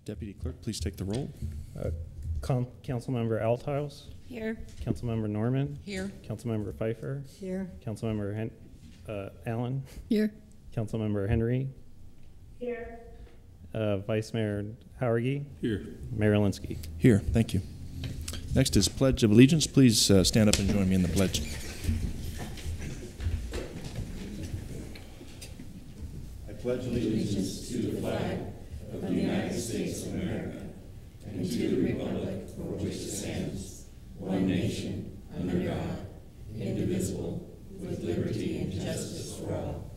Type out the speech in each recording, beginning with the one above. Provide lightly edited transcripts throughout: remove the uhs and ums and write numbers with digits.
Deputy Clerk, please take the roll. Councilmember Althaus. Here. Councilmember Norman. Here. Councilmember Pfeiffer. Here. Councilmember Allen. Here. Councilmember Henry. Here. Vice Mayor Howergy. Here. Mayor Linsky. Here, thank you. Next is Pledge of Allegiance. Please stand up and join me in the pledge. I pledge allegiance to the flag of the United States of America and to the republic for which it stands, one nation, under God, indivisible, with liberty and justice for all.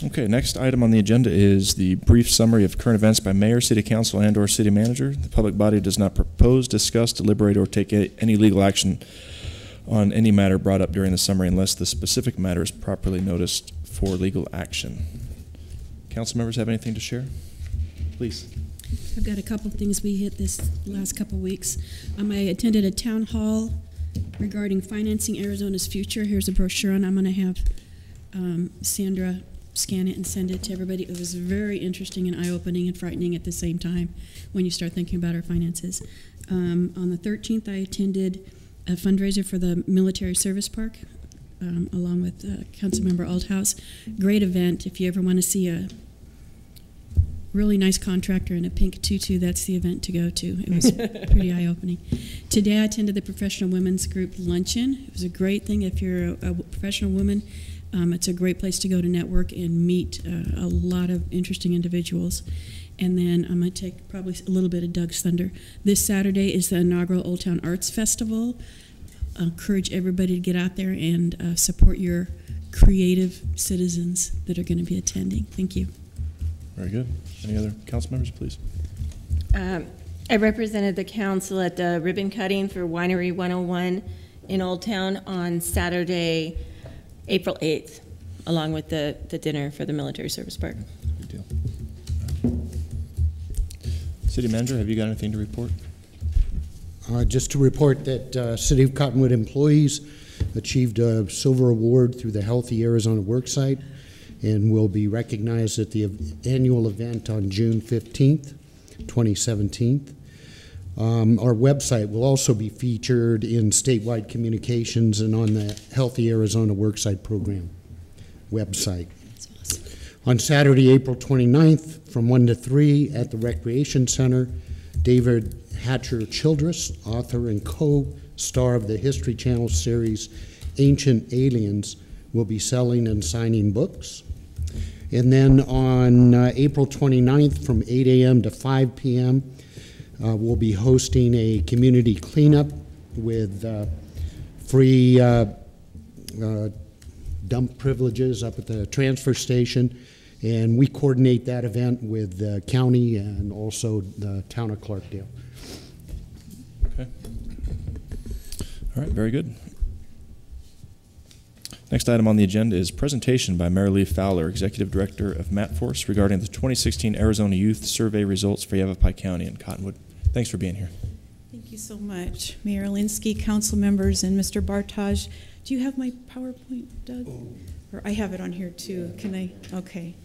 Okay, next item on the agenda is the brief summary of current events by mayor, city council, and/or city manager. The public body does not propose, discuss, deliberate, or take any legal action on any matter brought up during the summary unless the specific matter is properly noticed for legal action. Council members have anything to share? Please. I've got a couple of things we hit this last couple of weeks. I attended a town hall regarding financing Arizona's future. Here's a brochure, and I'm going to have Sandra scan it and send it to everybody. It was very interesting and eye-opening and frightening at the same time when you start thinking about our finances. On the 13th, I attended a fundraiser for the Military Service Park, along with Councilmember Althaus. Great event. If you ever want to see a really nice contractor in a pink tutu, that's the event to go to. It was pretty eye-opening. Today, I attended the Professional Women's Group Luncheon. It was a great thing. If you're a professional woman, it's a great place to go to network and meet a lot of interesting individuals. And then I'm going to take probably a little bit of Doug's thunder. This Saturday is the inaugural Old Town Arts Festival. I encourage everybody to get out there and support your creative citizens that are going to be attending. Thank you. Very good. Any other council members, please? I represented the council at the ribbon cutting for Winery 101 in Old Town on Saturday, April 8th, along with the dinner for the Military Service Park. Good deal. City Manager, have you got anything to report? Just to report that City of Cottonwood employees achieved a silver award through the Healthy Arizona Worksite and will be recognized at the annual event on June 15th, 2017. Our website will also be featured in statewide communications and on the Healthy Arizona Worksite program website. That's awesome. On Saturday, April 29th, from 1 to 3 at the Recreation Center, David Hatcher Childress, author and co-star of the History Channel series Ancient Aliens, will be selling and signing books. And then on April 29th from 8 a.m. to 5 p.m., we'll be hosting a community cleanup with free dump privileges up at the transfer station. And we coordinate that event with the county and also the town of Clarkdale. Okay. All right, very good. Next item on the agenda is presentation by Mary Lee Fowler, Executive Director of MatForce, regarding the 2016 Arizona Youth Survey results for Yavapai County and Cottonwood. Thanks for being here. Thank you so much, Mayor Linsky, council members, and Mr. Bartaj. Do you have my PowerPoint, Doug? Or I have it on here too. Can I? Okay.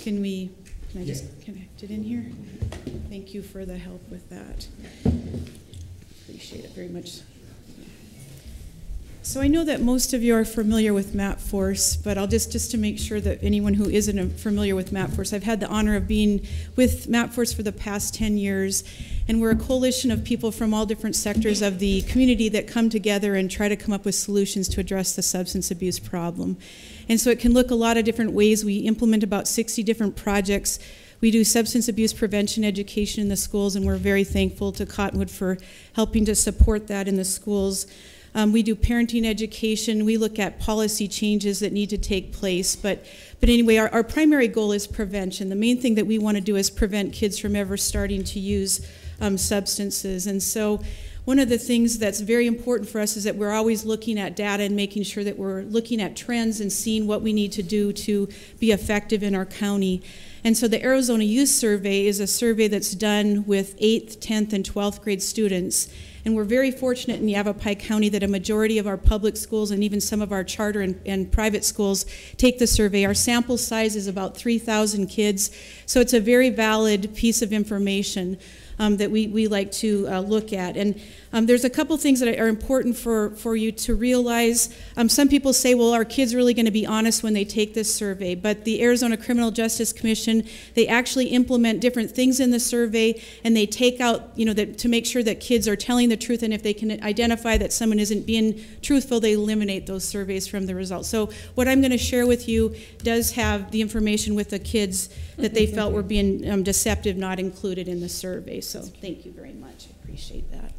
Can I just connect it in here? Thank you for the help with that. Appreciate it very much. So I know that most of you are familiar with MatForce, but I'll just to make sure that anyone who isn't familiar with MatForce, I've had the honor of being with MatForce for the past 10 years, and we're a coalition of people from all different sectors of the community that come together and try to come up with solutions to address the substance abuse problem. And so it can look a lot of different ways. We implement about 60 different projects. We do substance abuse prevention education in the schools, and we're very thankful to Cottonwood for helping to support that in the schools. We do parenting education. We look at policy changes that need to take place. But anyway, our primary goal is prevention. The main thing that we want to do is prevent kids from ever starting to use substances. And so one of the things that's very important for us is that we're always looking at data and making sure that we're looking at trends and seeing what we need to do to be effective in our county. And so the Arizona Youth Survey is a survey that's done with 8th, 10th, and 12th grade students. And we're very fortunate in Yavapai County that a majority of our public schools and even some of our charter and private schools take the survey. Our sample size is about 3,000 kids, so it's a very valid piece of information that we like to look at. And there's a couple things that are important for you to realize. Some people say, well, are kids really going to be honest when they take this survey? But the Arizona Criminal Justice Commission, they actually implement different things in the survey, and they take out, to make sure that kids are telling the truth, and if they can identify that someone isn't being truthful, they eliminate those surveys from the results. So what I'm going to share with you does have the information with the kids that they felt were being deceptive, not included in the survey. So thank you very much. I appreciate that.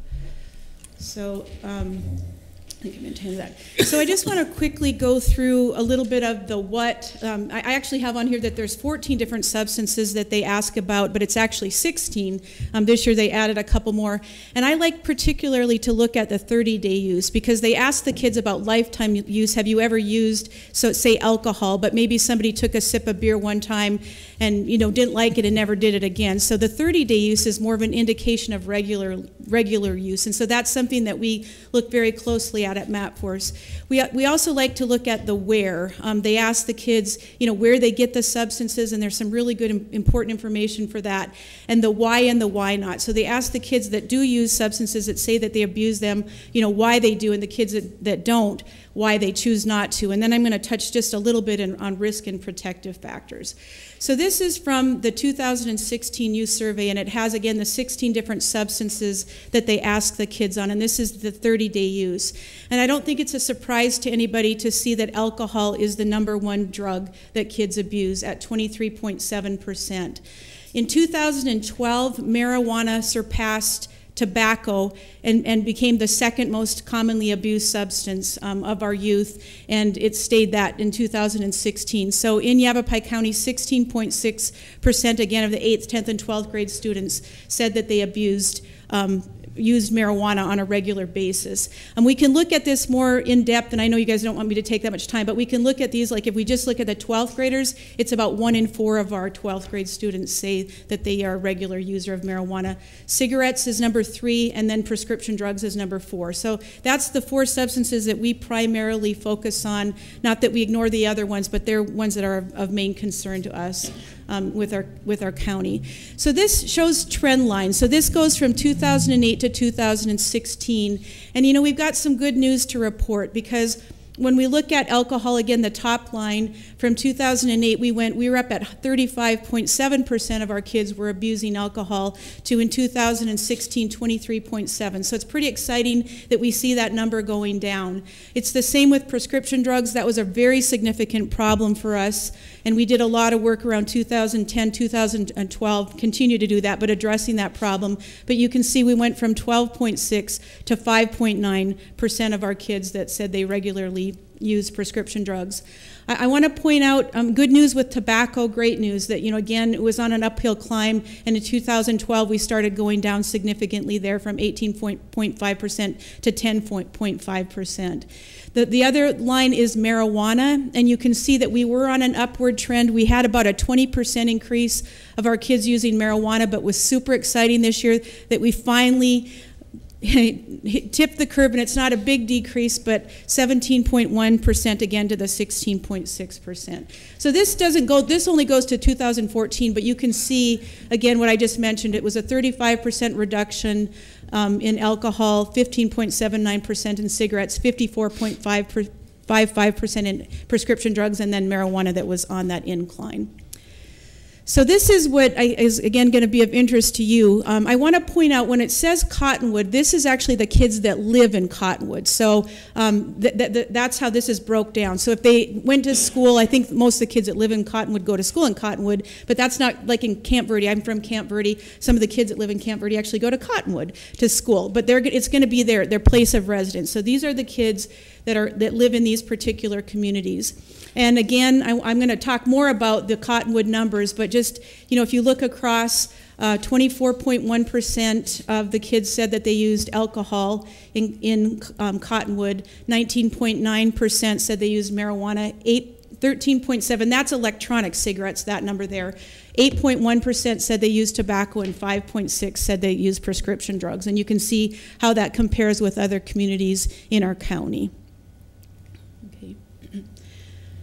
So I think I'm intending that. So I just want to quickly go through a little bit of the what. I actually have on here that there's 14 different substances that they ask about, but it's actually 16. This year they added a couple more. And I like particularly to look at the 30-day use, because they ask the kids about lifetime use. Have you ever used, so say alcohol, but maybe somebody took a sip of beer one time and didn't like it and never did it again. So the 30-day use is more of an indication of regular use. And so that's something that we look very closely at MapForce. We also like to look at the where. They ask the kids, where they get the substances, and there's some really good important information for that, and the why and the why not. So they ask the kids that do use substances, that say that they abuse them, why they do, and the kids that don't, why they choose not to. And then I'm going to touch just a little bit on risk and protective factors. So this is from the 2016 youth survey, and it has, again, the 16 different substances that they ask the kids on, and this is the 30-day use. And I don't think it's a surprise to anybody to see that alcohol is the #1 drug that kids abuse at 23.7%. In 2012, marijuana surpassed tobacco and became the second most commonly abused substance of our youth, and it stayed that in 2016. So in Yavapai County, 16.6% again of the 8th, 10th, and 12th grade students said that they used marijuana on a regular basis. We can look at this more in depth, and I know you guys don't want me to take that much time, but we can look at these, like if we just look at the 12th graders, it's about 1 in 4 of our 12th grade students say that they are a regular user of marijuana. Cigarettes is number 3, and then prescription drugs is number 4. So that's the 4 substances that we primarily focus on, not that we ignore the other ones, but they're ones that are of main concern to us. With our county. So this shows trend lines. So this goes from 2008 to 2016. And we've got some good news to report, because when we look at alcohol, again, the top line, from 2008, we were up at 35.7% of our kids were abusing alcohol, to in 2016, 23.7. So it's pretty exciting that we see that number going down. It's the same with prescription drugs. That was a very significant problem for us, and we did a lot of work around 2010, 2012, continue to do that, but addressing that problem. But you can see we went from 12.6 to 5.9% of our kids that said they regularly use prescription drugs. I want to point out good news with tobacco, great news, that, again, it was on an uphill climb, and in 2012 we started going down significantly there from 18.5% to 10.5%. The other line is marijuana, and you can see that we were on an upward trend. We had about a 20% increase of our kids using marijuana, but was super exciting this year that we finally tipped the curve, and it's not a big decrease, but 17.1% again to the 16.6%. So this only goes to 2014, but you can see, again, what I just mentioned. It was a 35% reduction in alcohol, 15.79% in cigarettes, 54.55% in prescription drugs, and then marijuana that was on that incline. So this is what is, again, going to be of interest to you. I want to point out, when it says Cottonwood, this is actually the kids that live in Cottonwood. So that's how this is broke down. So if they went to school, I think most of the kids that live in Cottonwood go to school in Cottonwood, but that's not like in Camp Verde. I'm from Camp Verde. Some of the kids that live in Camp Verde actually go to Cottonwood to school, but it's going to be their place of residence. So these are the kids that live in these particular communities. And again, I'm going to talk more about the Cottonwood numbers, but just, if you look across, 24.1% of the kids said that they used alcohol in Cottonwood, 19.9% said they used marijuana, 13.7, that's electronic cigarettes, that number there. 8.1% said they used tobacco, and 5.6 said they used prescription drugs. And you can see how that compares with other communities in our county. Okay.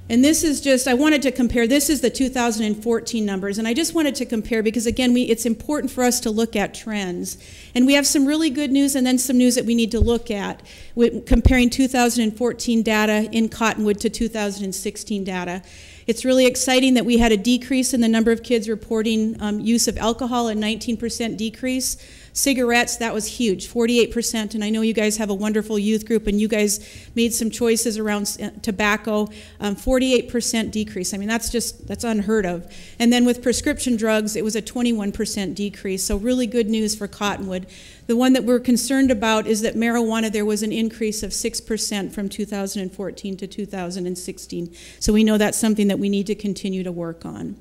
And this is just, I wanted to compare, this is the 2014 numbers, and I just wanted to compare because, again, it's important for us to look at trends. And we have some really good news and then some news that we need to look at with comparing 2014 data in Cottonwood to 2016 data. It's really exciting that we had a decrease in the number of kids reporting use of alcohol, a 19% decrease. Cigarettes, that was huge, 48%, and I know you guys have a wonderful youth group and you guys made some choices around tobacco, 48% decrease. I mean, that's unheard of. And then with prescription drugs, it was a 21% decrease, so really good news for Cottonwood. The one that we're concerned about is that marijuana, there was an increase of 6% from 2014 to 2016. So we know that's something that we need to continue to work on.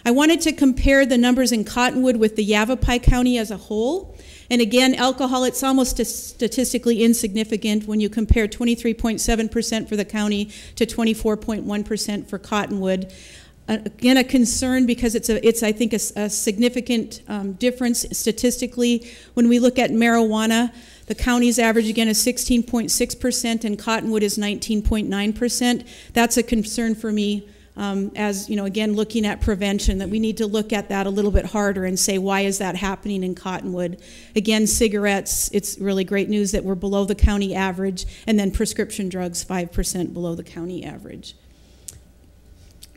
I wanted to compare the numbers in Cottonwood with the Yavapai County as a whole. And again, alcohol, it's almost statistically insignificant when you compare 23.7% for the county to 24.1% for Cottonwood. Again, a concern because it's I think, a significant difference statistically. When we look at marijuana, the county's average, again, is 16.6% and Cottonwood is 19.9%. That's a concern for me. As you know, again, looking at prevention, that we need to look at that a little bit harder and say, why is that happening in Cottonwood? Again, cigarettes, it's really great news that we're below the county average, and then prescription drugs, 5% below the county average.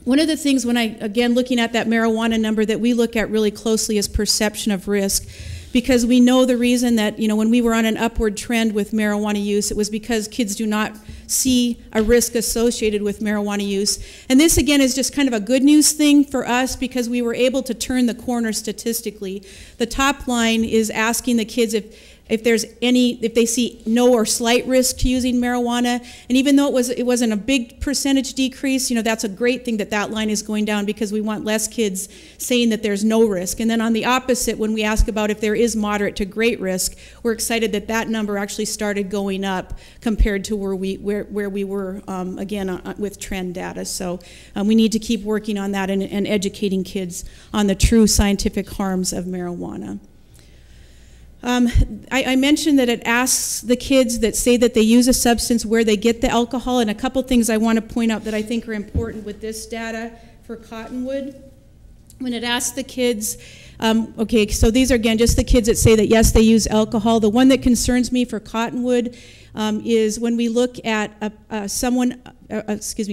One of the things when again, looking at that marijuana number that we look at really closely is perception of risk. Because we know the reason that, you know, when we were on an upward trend with marijuana use, it was because kids do not see a risk associated with marijuana use. And this, again, is just kind of a good news thing for us because we were able to turn the corner statistically. The top line is asking the kids if they see no or slight risk to using marijuana. And even though it wasn't a big percentage decrease, you know, that's a great thing that line is going down because we want less kids saying that there's no risk. And then on the opposite, when we ask about if there is moderate to great risk, we're excited that that number actually started going up compared to where we were, again, with trend data. So we need to keep working on that and educating kids on the true scientific harms of marijuana. I mentioned that it asks the kids that say that they use a substance where they get the alcohol, and a couple things I want to point out that I think are important with this data for Cottonwood. When it asks the kids, okay, so these are again just the kids that say that yes, they use alcohol. The one that concerns me for Cottonwood is when we look at a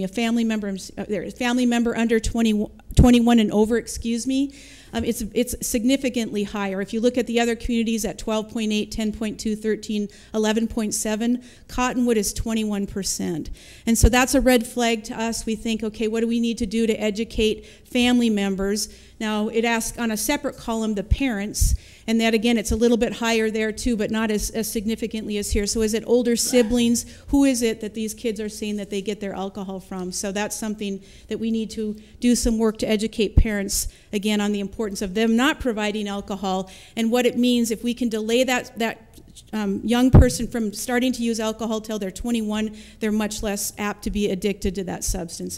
family member under 21 and over, it's significantly higher. If you look at the other communities at 12.8, 10.2, 13, 11.7, Cottonwood is 21%. And so that's a red flag to us. We think, okay, what do we need to do to educate family members? Now, it asks on a separate column the parents, and that, again, it's a little bit higher there too, but not as significantly as here. So is it older siblings? Who is it that these kids are saying that they get their alcohol from? So that's something that we need to do some work to educate parents, again, on the importance of them not providing alcohol and what it means if we can delay that young person from starting to use alcohol till they're 21, they're much less apt to be addicted to that substance.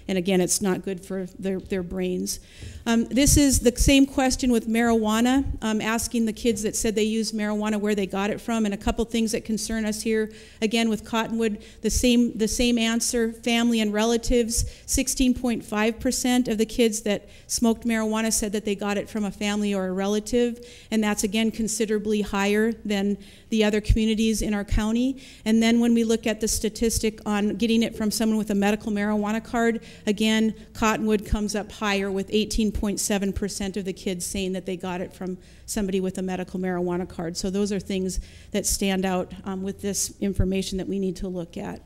And again, it's not good for their brains. This is the same question with marijuana, asking the kids that said they use marijuana where they got it from, and a couple things that concern us here. Again, with Cottonwood, the same answer, family and relatives. 16.5% of the kids that smoked marijuana said that they got it from a family or a relative, and that's, again, considerably higher than the other communities in our county. And then when we look at the statistic on getting it from someone with a medical marijuana card, again, Cottonwood comes up higher with 18.7% of the kids saying that they got it from somebody with a medical marijuana card. So those are things that stand out with this information that we need to look at.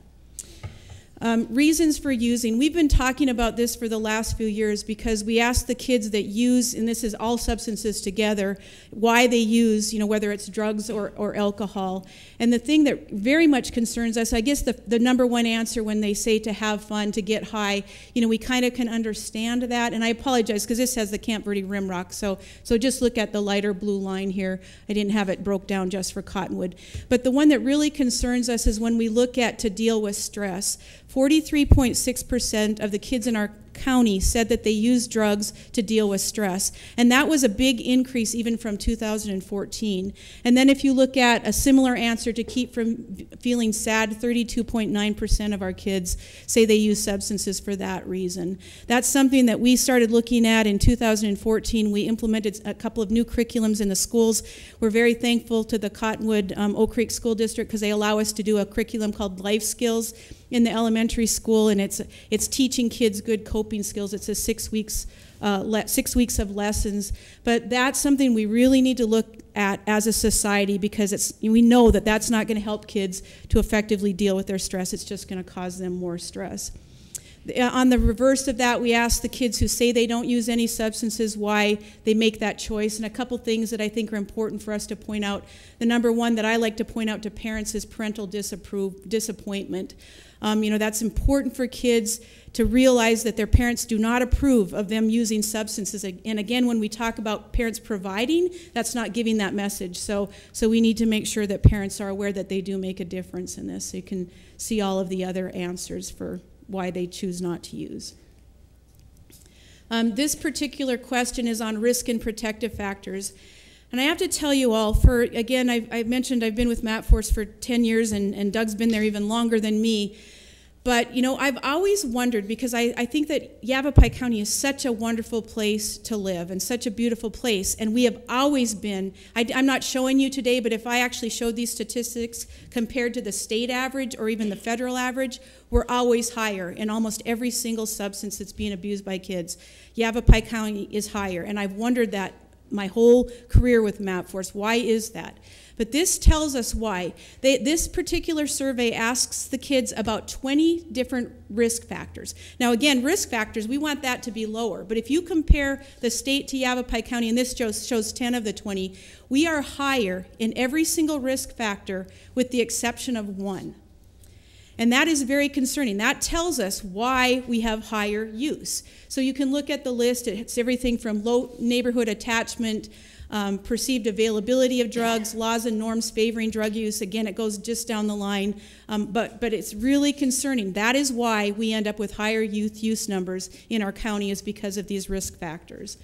Reasons for using. We've been talking about this for the last few years because we ask the kids that use, and this is all substances together, why they use, you know, whether it's drugs or alcohol. And the thing that very much concerns us, I guess the number one answer when they say to have fun, to get high, you know, we kind of can understand that. And I apologize because this has the Camp Verde Rimrock, so just look at the lighter blue line here. I didn't have it broke down just for Cottonwood. But the one that really concerns us is when we look at to deal with stress. 43.6% of the kids in our county said that they use drugs to deal with stress. And that was a big increase even from 2014. And then if you look at a similar answer to keep from feeling sad, 32.9% of our kids say they use substances for that reason. That's something that we started looking at in 2014. We implemented a couple of new curriculums in the schools. We're very thankful to the Cottonwood Oak Creek School District because they allow us to do a curriculum called Life Skills in the elementary school, and it's teaching kids good coping skills. It's a 6 weeks of lessons, but that's something we really need to look at as a society because we know that that's not going to help kids to effectively deal with their stress. It's just going to cause them more stress. On the reverse of that, we ask the kids who say they don't use any substances why they make that choice. And a couple things that I think are important for us to point out. The number one that I like to point out to parents is parental disappointment. That's important for kids to realize that their parents do not approve of them using substances. And again, when we talk about parents providing, that's not giving that message. So we need to make sure that parents are aware that they do make a difference in this. So you can see all of the other answers for why they choose not to use. This particular question is on risk and protective factors. And I have to tell you all, I mentioned I've been with MapForce for 10 years, and Doug's been there even longer than me. But, I've always wondered, because I think that Yavapai County is such a wonderful place to live and such a beautiful place. And we have always been, I'm not showing you today, but if I actually showed these statistics compared to the state average or even the federal average, we're always higher in almost every single substance that's being abused by kids. Yavapai County is higher, and I've wondered that my whole career with MapForce. Why is that? But this tells us why. This particular survey asks the kids about 20 different risk factors. Now again, risk factors, we want that to be lower. But if you compare the state to Yavapai County, and this shows 10 of the 20, we are higher in every single risk factor with the exception of one. And that is very concerning. That tells us why we have higher use. So you can look at the list. It's everything from low neighborhood attachment, perceived availability of drugs, laws and norms favoring drug use. Again, it goes just down the line. But it's really concerning. That is why we end up with higher youth use numbers in our county, is because of these risk factors.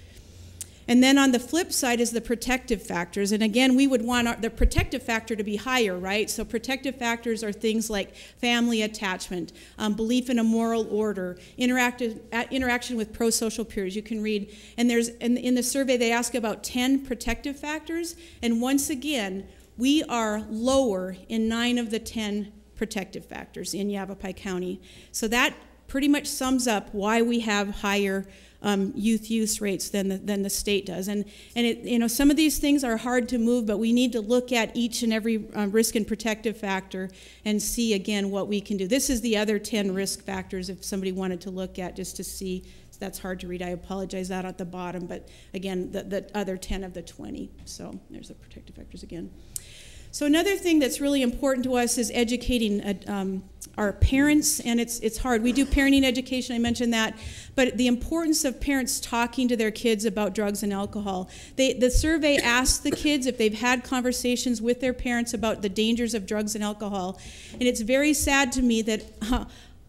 And then on the flip side is the protective factors. And again, we would want the protective factor to be higher, right? So protective factors are things like family attachment, belief in a moral order, interaction with pro-social peers. You can read, and in the survey they ask about 10 protective factors. And once again, we are lower in 9 of the 10 protective factors in Yavapai County. So that pretty much sums up why we have higher youth use rates than the state does. And some of these things are hard to move, but we need to look at each and every risk and protective factor and see again what we can do. This is the other 10 risk factors if somebody wanted to look at, just to see. That's hard to read. I apologize, that at the bottom, but again, the other 10 of the 20. So there's the protective factors again. So another thing that's really important to us is educating our parents, and it's hard. We do parenting education, I mentioned that, but the importance of parents talking to their kids about drugs and alcohol. The survey asked the kids if they've had conversations with their parents about the dangers of drugs and alcohol, and it's very sad to me that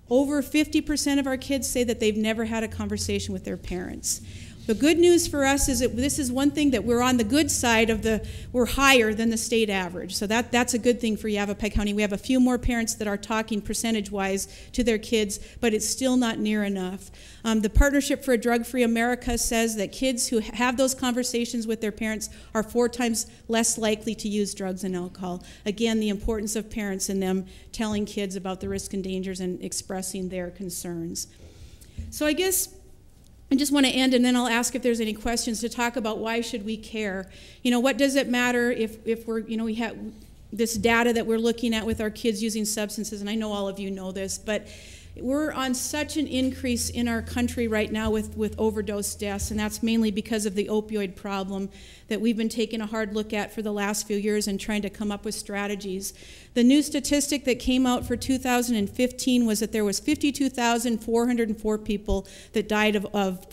over 50% of our kids say that they've never had a conversation with their parents. The good news for us is that this is one thing that we're on the good side of we're higher than the state average. So that's a good thing for Yavapai County. We have a few more parents that are talking percentage-wise to their kids, but it's still not near enough. The Partnership for a Drug-Free America says that kids who have those conversations with their parents are 4 times less likely to use drugs and alcohol. Again, the importance of parents and them telling kids about the risks and dangers and expressing their concerns. So I guess I just want to end, and then I'll ask if there's any questions to talk about why should we care. What does it matter if we're, we have this data that we're looking at with our kids using substances, and I know all of you know this, but we're on such an increase in our country right now with overdose deaths, and that's mainly because of the opioid problem that we've been taking a hard look at for the last few years and trying to come up with strategies. The new statistic that came out for 2015 was that there was 52,404 people that died of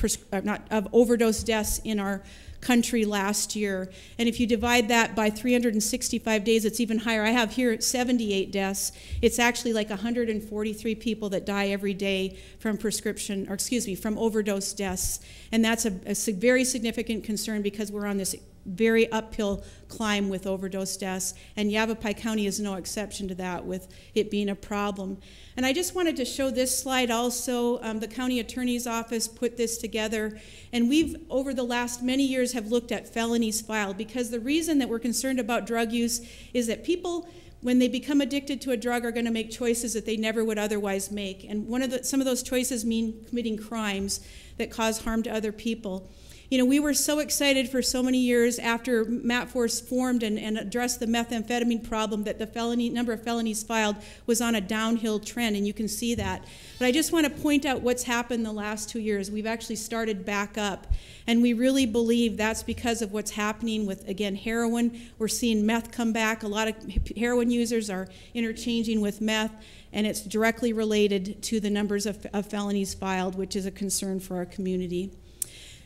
overdose deaths in our country last year. And if you divide that by 365 days, it's even higher. I have here 78 deaths. It's actually like 143 people that die every day from from overdose deaths. And that's a very significant concern because we're on this very uphill climb with overdose deaths, and Yavapai County is no exception to that, with it being a problem. And I just wanted to show this slide also. The county attorney's office put this together, and we've, over the last many years, have looked at felonies filed, because the reason that we're concerned about drug use is that people, when they become addicted to a drug, are going to make choices that they never would otherwise make. And some of those choices mean committing crimes that cause harm to other people. You know, we were so excited for so many years after MATFORCE formed and addressed the methamphetamine problem that the number of felonies filed was on a downhill trend, and you can see that. But I just want to point out what's happened the last 2 years. We've actually started back up, and we really believe that's because of what's happening with, again, heroin. We're seeing meth come back. A lot of heroin users are interchanging with meth, and it's directly related to the numbers of felonies filed, which is a concern for our community.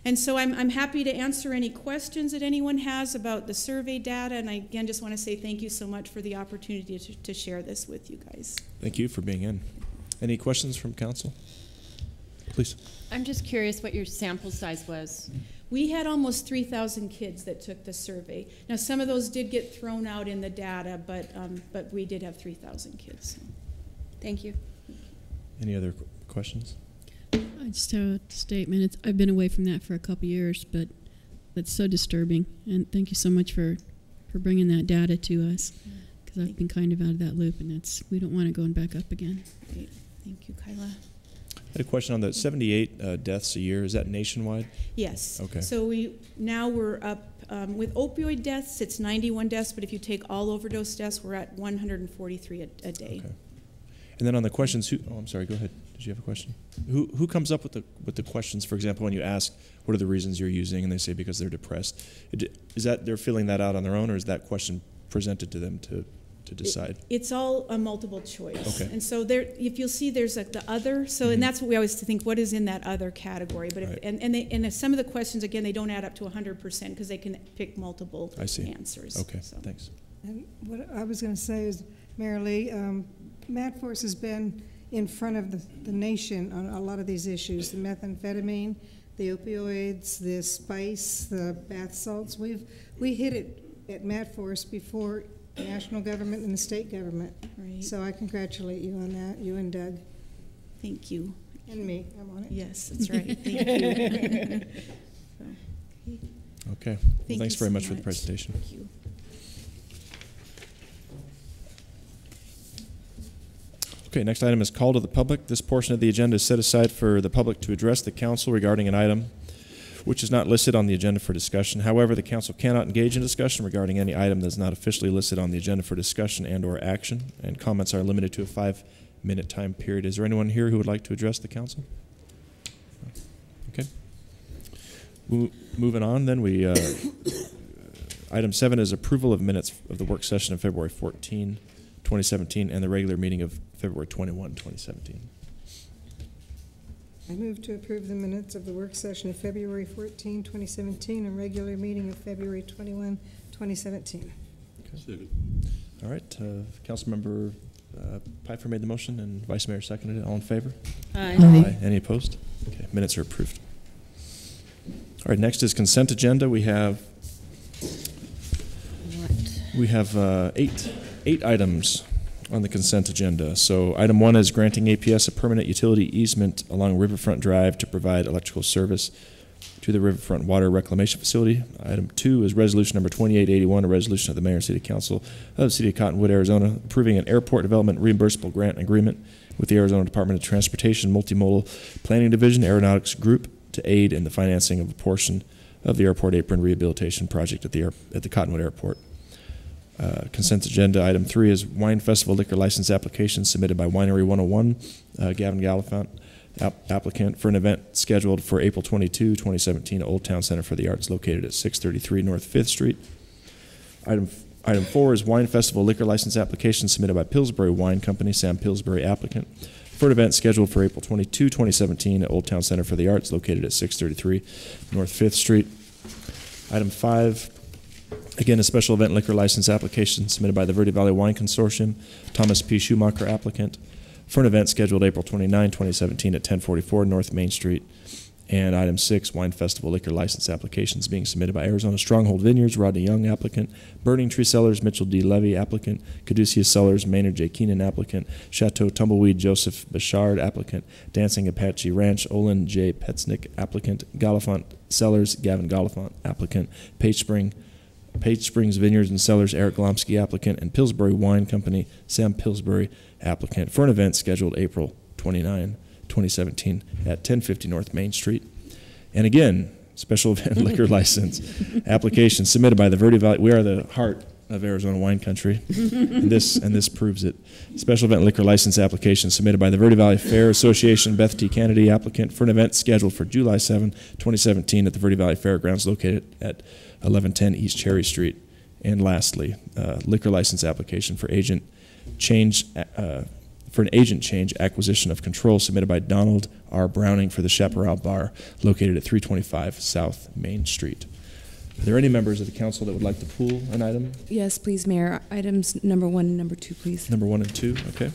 And so I'm happy to answer any questions that anyone has about the survey data, and I again just want to say thank you so much for the opportunity to share this with you guys. Thank you for being in. Any questions from council? Please. I'm just curious what your sample size was. We had almost 3,000 kids that took the survey. Now some of those did get thrown out in the data, but we did have 3,000 kids. Thank you. Any other questions? I just have a statement. I've been away from that for a couple years, but that's so disturbing. And thank you so much for bringing that data to us, because I've been kind of out of that loop, and we don't want it going back up again. Great. Thank you, Kyla. I had a question on the 78 deaths a year. Is that nationwide? Yes. Okay. So we're up with opioid deaths. It's 91 deaths, but if you take all overdose deaths, we're at 143 a day. Okay. And then on the questions, I'm sorry. Go ahead. Did you have a question? Who comes up with the questions? For example, when you ask, what are the reasons you're using, and they say because they're depressed. Is that they're filling that out on their own, or is that question presented to them to decide? It's all a multiple choice. Okay. And so if you'll see, there's the other. So and that's what we always think. What is in that other category? But right. and some of the questions again, they don't add up to 100% because they can pick multiple answers. Okay. So. Thanks. And what I was going to say is, Mayor Lee, MATFORCE has been in front of the nation on a lot of these issues: the methamphetamine, the opioids, the spice, the bath salts. We hit it at MATFORCE before the national government and the state government. Right. So I congratulate you on that, you and Doug. Thank you. And me, I'm on it. Yes, that's right. Thank you. Okay. Well, thanks very much for the presentation. Thank you. Okay, next item is call to the public. This portion of the agenda is set aside for the public to address the council regarding an item which is not listed on the agenda for discussion. However, the council cannot engage in discussion regarding any item that is not officially listed on the agenda for discussion and/or action, and comments are limited to a 5-minute time period. Is there anyone here who would like to address the council? Okay. Moving on, then, item 7 is approval of minutes of the work session of February 14, 2017, and the regular meeting of February 21, 2017. I move to approve the minutes of the work session of February 14, 2017, and regular meeting of February 21, 2017. Okay. All right. Councilmember Pfeiffer made the motion, and Vice Mayor seconded it. All in favor? Aye. Aye. Any opposed? Okay. Minutes are approved. All right. Next is consent agenda. We have eight items on the consent agenda. So item 1 is granting APS a permanent utility easement along Riverfront Drive to provide electrical service to the Riverfront Water Reclamation Facility. Item 2 is resolution number 2881, a resolution of the Mayor and City Council of the City of Cottonwood, Arizona, approving an airport development reimbursable grant agreement with the Arizona Department of Transportation Multimodal Planning Division Aeronautics Group to aid in the financing of a portion of the airport apron rehabilitation project at the Cottonwood Airport. Consent agenda item 3 is wine festival liquor license application submitted by Winery 101, Gavin Galifant, applicant for an event scheduled for April 22, 2017 at Old Town Center for the Arts located at 633 North 5th Street. Item 4 is wine festival liquor license application submitted by Pillsbury Wine Company, Sam Pillsbury applicant, for an event scheduled for April 22, 2017 at Old Town Center for the Arts located at 633 North 5th Street. Item 5, again, a special event liquor license application submitted by the Verde Valley Wine Consortium, Thomas P. Schumacher applicant, for an event scheduled April 29, 2017 at 1044 North Main Street. And item 6, wine festival liquor license applications being submitted by Arizona Stronghold Vineyards, Rodney Young applicant, Burning Tree Cellars, Mitchell D. Levy applicant, Caduceus Cellars, Maynard J. Keenan applicant, Chateau Tumbleweed, Joseph Bechard applicant, Dancing Apache Ranch, Olin J. Petznick applicant, Galifant Cellars, Gavin Galifant applicant, Page Springs Vineyards and Cellars, Eric Glomsky applicant, and Pillsbury Wine Company, Sam Pillsbury applicant, for an event scheduled April 29, 2017 at 1050 North Main Street. And again, special event liquor license application submitted by the Verde Valley. We are the heart of Arizona wine country, and this proves it. Special event liquor license application submitted by the Verde Valley Fair Association, Beth T. Kennedy applicant, for an event scheduled for July 7, 2017 at the Verde Valley Fairgrounds located at 1110 East Cherry Street. And lastly, liquor license application for agent change for an agent change acquisition of control submitted by Donald R. Browning for the Chaparral Bar located at 325 South Main Street. Are there any members of the council that would like to pool an item? Yes, please, Mayor. Items number 1 and number 2, please. Number 1 and 2, okay.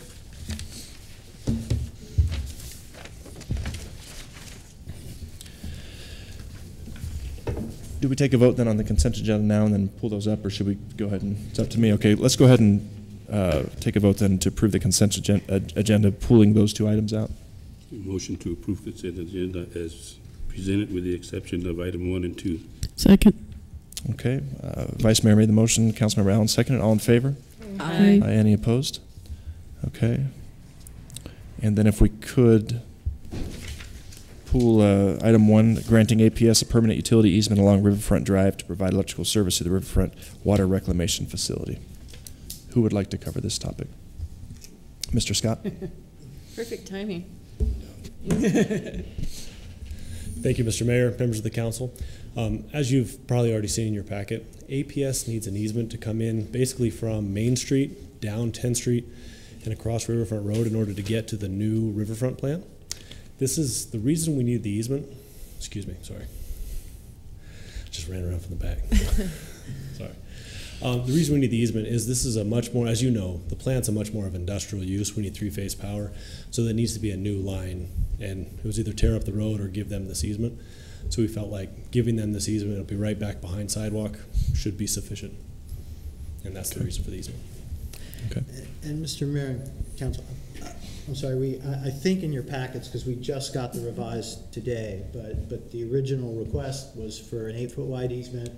Do we take a vote then on the consent agenda now and then pull those up, or should we go ahead and, it's up to me. Okay, let's go ahead and take a vote then to approve the consent agenda, pulling those 2 items out. Motion to approve consent agenda as presented with the exception of item 1 and 2. Second. Okay, Vice Mayor made the motion, Councilmember Allen seconded. All in favor? Aye. Any opposed? Okay. And then if we could pool item 1, granting APS a permanent utility easement along Riverfront Drive to provide electrical service to the Riverfront Water Reclamation Facility. Who would like to cover this topic? Mr. Scott? Perfect timing. Thank you, Mr. Mayor, members of the council. As you've probably already seen in your packet, APS needs an easement to come in basically from Main Street, down 10th Street, and across Riverfront Road in order to get to the new Riverfront plant. This is the reason we need the easement. Excuse me, sorry. Just ran around from the back. Sorry. The reason we need the easement is this is a much more, as you know, the plant's a much more of industrial use. We need 3-phase power, so there needs to be a new line, and it was either tear up the road or give them this easement. So we felt like giving them this easement, it'll be right back behind sidewalk, should be sufficient, and that's the reason for the easement. Okay. And Mr. Mayor and Council, I'm sorry, I think in your packets, because we just got the revised today, but the original request was for an 8-foot wide easement.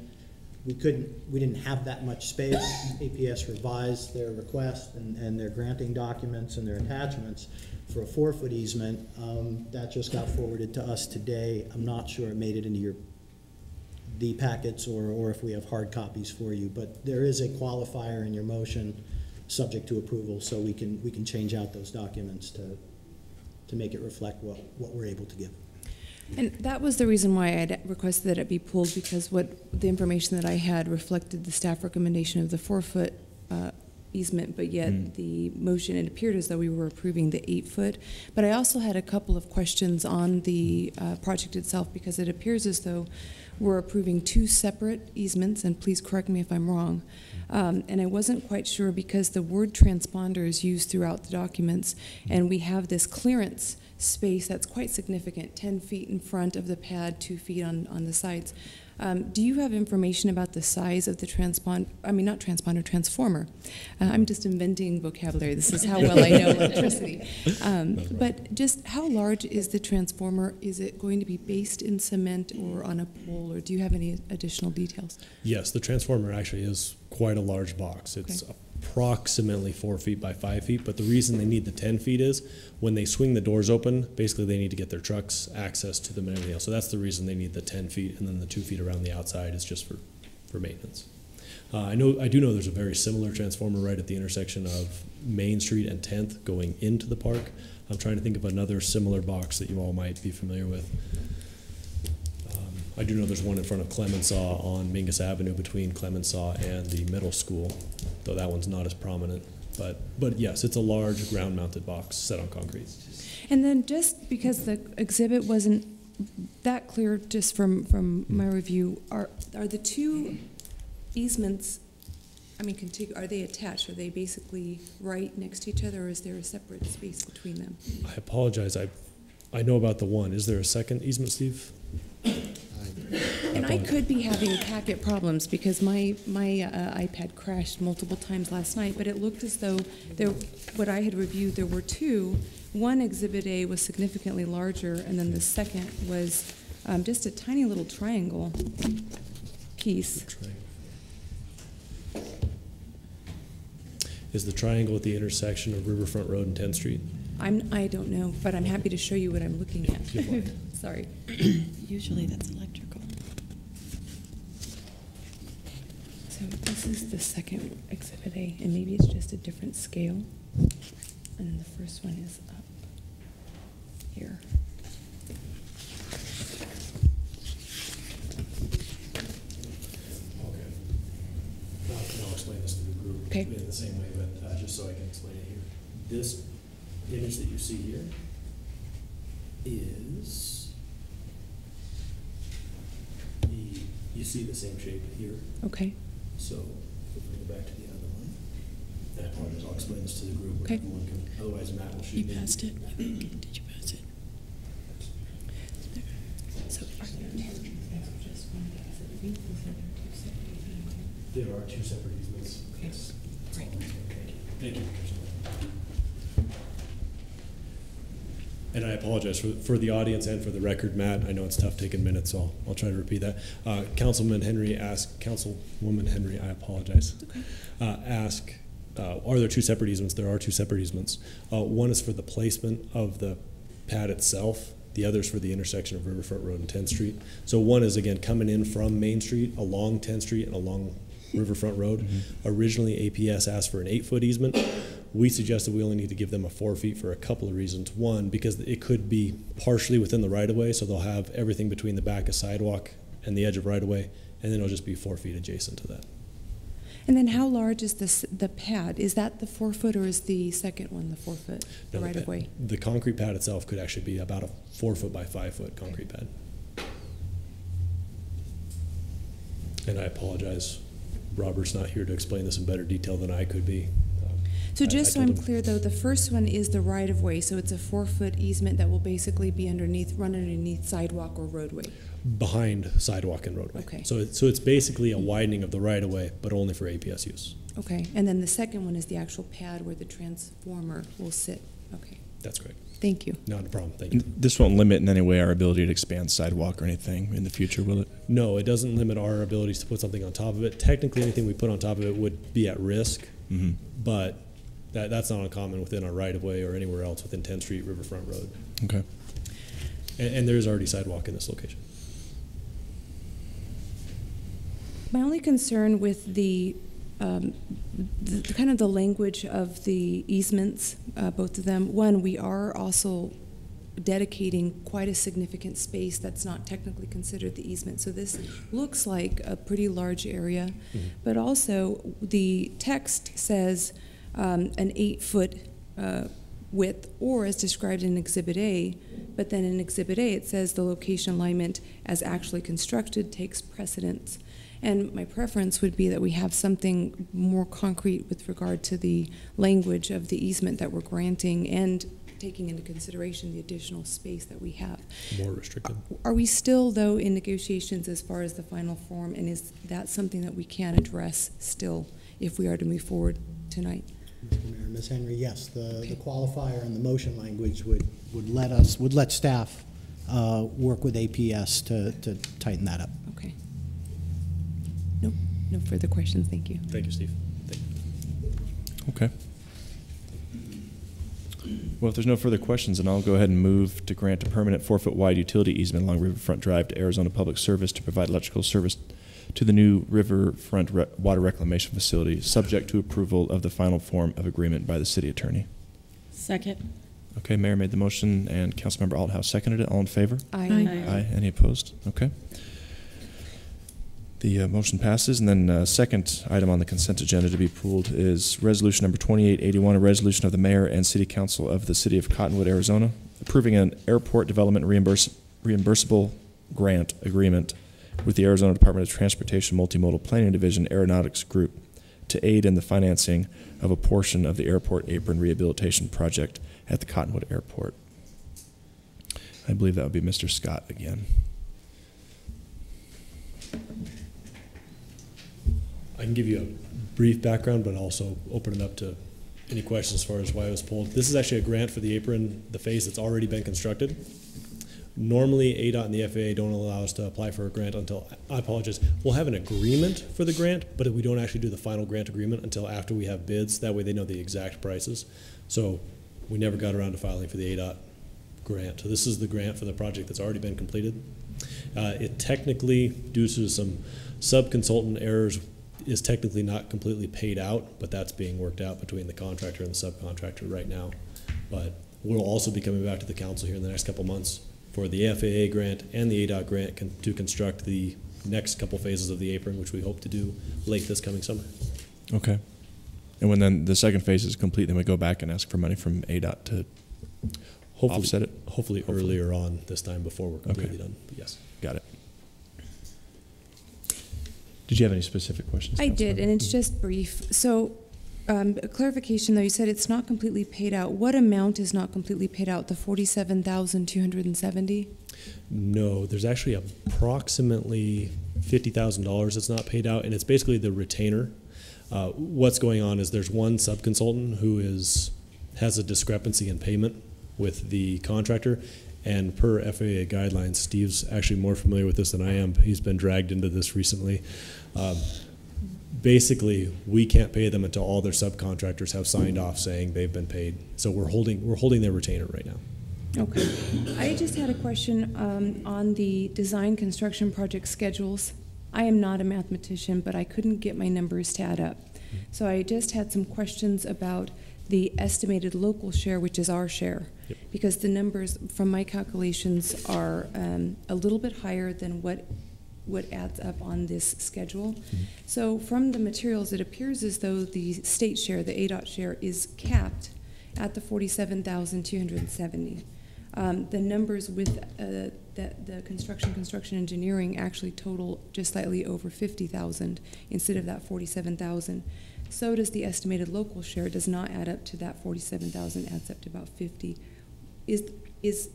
We didn't have that much space. APS revised their request and their granting documents and their attachments for a 4-foot easement. That just got forwarded to us today. I'm not sure it made it into the packets or if we have hard copies for you, but there is a qualifier in your motion subject to approval, so we can change out those documents to make it reflect what we're able to give. And that was the reason why I requested that it be pulled, because the information that I had reflected the staff recommendation of the 4-foot easement, but yet the motion, it appeared as though we were approving the 8-foot. But I also had a couple of questions on the project itself, because it appears as though we're approving 2 separate easements, and please correct me if I'm wrong. And I wasn't quite sure, because the word transponder is used throughout the documents, and we have this clearance space that's quite significant, 10 feet in front of the pad, 2 feet on the sides. Do you have information about the size of the transformer? I'm just inventing vocabulary. This is how well I know electricity. But just how large is the transformer? Is it going to be based in cement or on a pole, or do you have any additional details? Yes, the transformer actually is quite a large box. It's approximately 4 feet by 5 feet, but the reason they need the 10 feet is when they swing the doors open, basically they need to get their trucks access to them and everything else. So that's the reason they need the 10 feet, and then the 2 feet around the outside is just for maintenance. I do know there's a very similar transformer right at the intersection of Main Street and 10th going into the park. I'm trying to think of another similar box that you all might be familiar with. I do know there's one in front of Clemenceau on Mingus Avenue between Clemenceau and the middle school, though that one's not as prominent. But yes, it's a large ground-mounted box set on concrete. And then just because the exhibit wasn't that clear, just from my review, are the two easements, I mean, are they attached? Are they basically right next to each other, or is there a separate space between them? I apologize. I know about the one. Is there a second easement, Steve? And I could be having packet problems because my iPad crashed multiple times last night, but it looked as though what I had reviewed, there were two. One, Exhibit A, was significantly larger, and then the second was just a tiny little triangle piece. Is the triangle at the intersection of Riverfront Road and 10th Street? I don't know, but I'm happy to show you what I'm looking at. Sorry. Usually that's electrical. So this is the second Exhibit A, and maybe it's just a different scale. And then the first one is up here. Okay. I'll explain this to the group Okay. in the same way, but just so I can explain it here. This image that you see here is you see the same shape here. Okay. So if we go back to the other one, and I apologize, I'll explain this to the group. Okay. Everyone can, otherwise Matt will shoot You me. passed it. Did you pass it? So are there just one exhibit? There are two separate easements. Okay. Yes. Great. Thank you. And I apologize for the audience and for the record, Matt. I know it's tough taking minutes, so I'll try to repeat that. Councilwoman Henry, I apologize, are there two separate easements? There are two separate easements. One is for the placement of the pad itself. The other is for the intersection of Riverfront Road and 10th Street. So one is, again, coming in from Main Street, along 10th Street, and along Riverfront Road. Mm-hmm. Originally, APS asked for an 8-foot easement. We suggested we only need to give them a 4 feet for a couple of reasons. One, because it could be partially within the right-of-way, so they'll have everything between the back of sidewalk and the edge of right-of-way, and then it'll just be 4 feet adjacent to that. And then how large is the pad? Is that the 4 foot, or is the second one the 4 foot, the No, right-of-way? The concrete pad itself could actually be about a 4 foot by 5 foot concrete pad. And I apologize, Robert's not here to explain this in better detail than I could be. So just so told I'm him- clear, though, the first one is the right-of-way, so it's a 4 foot easement that will basically be run underneath sidewalk or roadway. Behind sidewalk and roadway. Okay. So it's basically a widening of the right-of-way, but only for APS use. Okay, and then the second one is the actual pad where the transformer will sit. Okay, That's correct. thank you. Not a problem, thank you. This won't limit in any way our ability to expand sidewalk or anything in the future, will it? No, it doesn't limit our abilities to put something on top of it. Technically, anything we put on top of it would be at risk, Mm-hmm. but that's not uncommon within our right-of-way or anywhere else within 10th Street, Riverfront Road. Okay. And there is already sidewalk in this location. My only concern with the kind of the language of the easements, both of them, one, we are also dedicating quite a significant space that's not technically considered the easement. So this looks like a pretty large area, but also the text says an 8-foot width, or as described in Exhibit A, but then in Exhibit A it says the location alignment as actually constructed takes precedence. And my preference would be that we have something more concrete with regard to the language of the easement that we're granting and taking into consideration the additional space that we have. More restricted. Are we still, though, in negotiations as far as the final form, and is that something that we can address still if we are to move forward tonight? Mr. Mayor, Ms. Henry, yes, the qualifier and the motion language would let staff work with APS to tighten that up. Okay. No further questions, thank you. Thank you, Steve. Thank you. Okay. Well, if there's no further questions, then I'll go ahead and move to grant a permanent 4-foot wide utility easement along Riverfront Drive to Arizona Public Service to provide electrical service to the new Riverfront Water Reclamation Facility, subject to approval of the final form of agreement by the city attorney. Second. Okay, Mayor made the motion and Councilmember Althouse seconded it. All in favor? Aye. Aye. Any opposed? Okay. The motion passes. And then second item on the consent agenda to be pulled is resolution number 2881, a resolution of the mayor and city council of the city of Cottonwood, Arizona, approving an airport development reimbursable grant agreement with the Arizona Department of Transportation Multimodal Planning Division Aeronautics Group to aid in the financing of a portion of the airport apron rehabilitation project at the Cottonwood Airport. I believe that would be Mr. Scott again. I can give you a brief background, but also open it up to any questions as far as why it was pulled. This is actually a grant for the apron, the phase that's already been constructed. Normally, ADOT and the FAA don't allow us to apply for a grant until, I apologize, we'll have an agreement for the grant, but we don't actually do the final grant agreement until after we have bids. That way they know the exact prices. So we never got around to filing for the ADOT grant. So this is the grant for the project that's already been completed. It technically, due to some sub-consultant errors, is technically not completely paid out, but that's being worked out between the contractor and the subcontractor right now. But we'll also be coming back to the council here in the next couple months for the FAA grant and the ADOT grant to construct the next couple phases of the apron, which we hope to do late this coming summer. Okay. And when then the second phase is complete, then we go back and ask for money from ADOT to offset it? Hopefully earlier on this time before we're completely done. But yes. Got it. Did you have any specific questions? I did, and it's just brief. So, a clarification though, you said it's not completely paid out. What amount is not completely paid out? The $47,270? No, there's actually approximately $50,000 that's not paid out, and it's basically the retainer. What's going on is there's one subconsultant who has a discrepancy in payment with the contractor, and per FAA guidelines, Steve's actually more familiar with this than I am. He's been dragged into this recently. Basically, we can't pay them until all their subcontractors have signed off saying they've been paid. So we're holding their retainer right now. Okay. I just had a question on the design construction project schedules. I am not a mathematician, but I couldn't get my numbers to add up. So I just had some questions about the estimated local share, which is our share, because the numbers from my calculations are a little bit higher than what adds up on this schedule. So from the materials, it appears as though the state share, the ADOT share, is capped at the $47,270. The numbers with the construction engineering actually total just slightly over $50,000 instead of that $47,000. So does the estimated local share. It does not add up to that $47,000, adds up to about $50,000. Is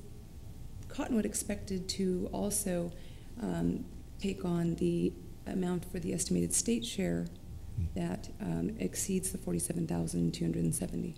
Cottonwood expected to also take on the amount for the estimated state share that exceeds the $47,270?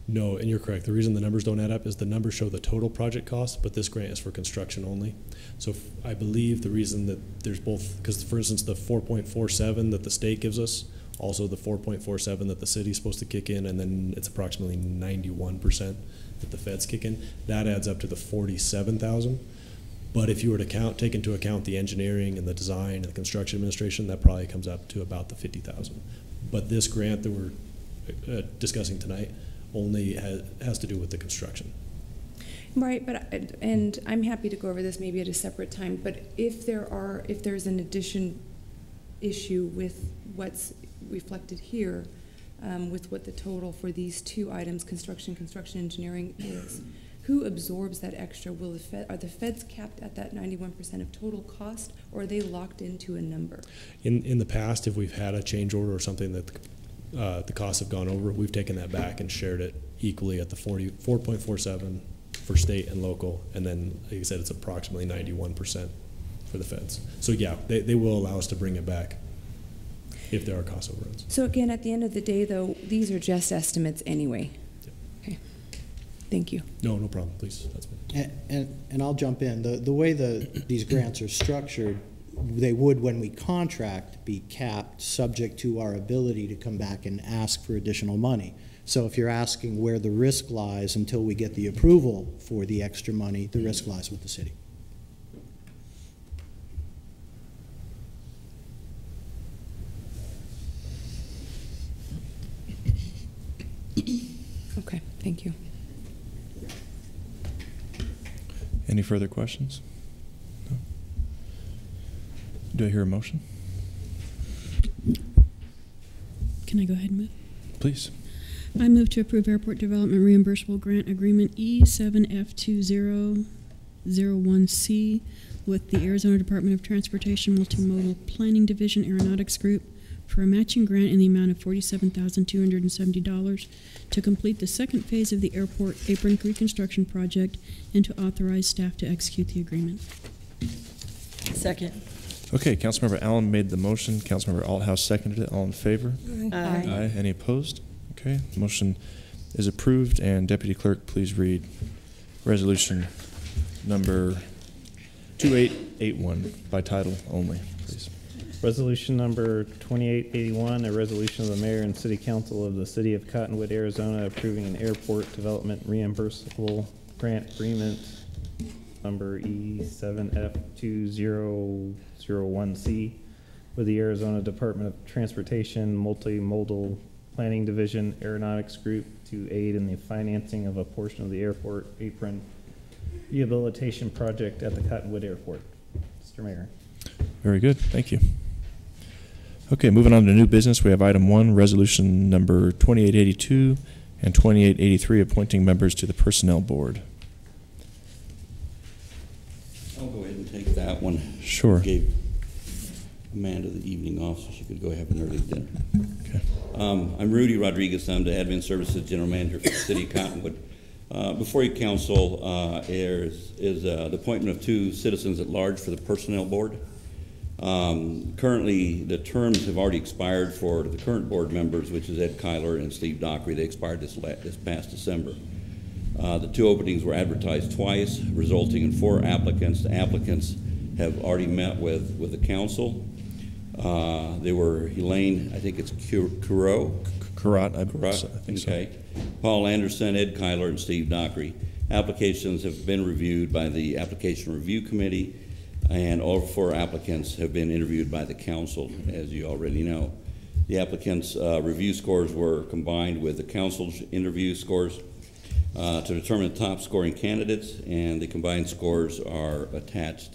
No, and you're correct. The reason the numbers don't add up is the numbers show the total project cost, but this grant is for construction only. So I believe the reason that there's both, because for instance, the 4.47 that the state gives us, also the 4.47 that the city's supposed to kick in, and then it's approximately 91% that the feds kick in, that adds up to the $47,000. But if you were to take into account the engineering and the design and the construction administration, that probably comes up to about the $50,000. But this grant that we're discussing tonight only has to do with the construction. Right, and I'm happy to go over this maybe at a separate time. But if there's an issue with what's reflected here, with what the total for these two items, construction engineering, is. Who absorbs that extra? Are the feds capped at that 91% of total cost, or are they locked into a number? In the past, if we've had a change order or something that the costs have gone over, we've taken that back and shared it equally at the 4.47 for state and local, and then, like I said, it's approximately 91% for the feds. So yeah, they will allow us to bring it back if there are cost overruns. So again, at the end of the day, though, these are just estimates anyway. Okay. Thank you. No problem. Please. That's fine. And I'll jump in. The way these grants are structured, they would, when we contract, be capped, subject to our ability to come back and ask for additional money. So if you're asking where the risk lies until we get the approval for the extra money, the risk lies with the city. Okay, thank you. Any further questions? No. Do I hear a motion? Can I go ahead and move? Please. I move to approve Airport Development Reimbursable Grant Agreement E7F20 01C with the Arizona Department of Transportation Multimodal Planning Division Aeronautics Group for a matching grant in the amount of $47,270 to complete the second phase of the airport apron reconstruction project and to authorize staff to execute the agreement. Second. Okay, Councilmember Allen made the motion. Councilmember Althouse seconded it. All in favor? Aye. Any opposed? Okay, motion is approved. And Deputy Clerk, please read resolution number 2881 by title only, please. Resolution number 2881, a resolution of the mayor and city council of the city of Cottonwood, Arizona, approving an airport development reimbursable grant agreement number E7F2001C with the Arizona Department of Transportation Multimodal Planning Division Aeronautics Group to aid in the financing of a portion of the airport apron rehabilitation project at the Cottonwood Airport. Mr. Mayor. Very good. Thank you. Okay, moving on to new business, we have item 1, resolution number 2882 and 2883, appointing members to the Personnel Board. I'll go ahead and take that one. Sure. Gave Amanda the evening off so she could go have an early dinner. Okay. I'm Rudy Rodriguez. I'm the Admin Services General Manager for the City of Cottonwood. Before you, Council, is the appointment of 2 citizens at large for the Personnel Board. Currently, the terms have already expired for the current board members, which is Ed Kyler and Steve Dockery. They expired this past December. The 2 openings were advertised twice, resulting in 4 applicants. The applicants have already met with the council. They were Elaine, I think it's Karat, I think so. Okay. Paul Anderson, Ed Kyler, and Steve Dockery. Applications have been reviewed by the Application Review Committee, and all 4 applicants have been interviewed by the council, as you already know. The applicants' review scores were combined with the council's interview scores to determine the top scoring candidates, and the combined scores are attached.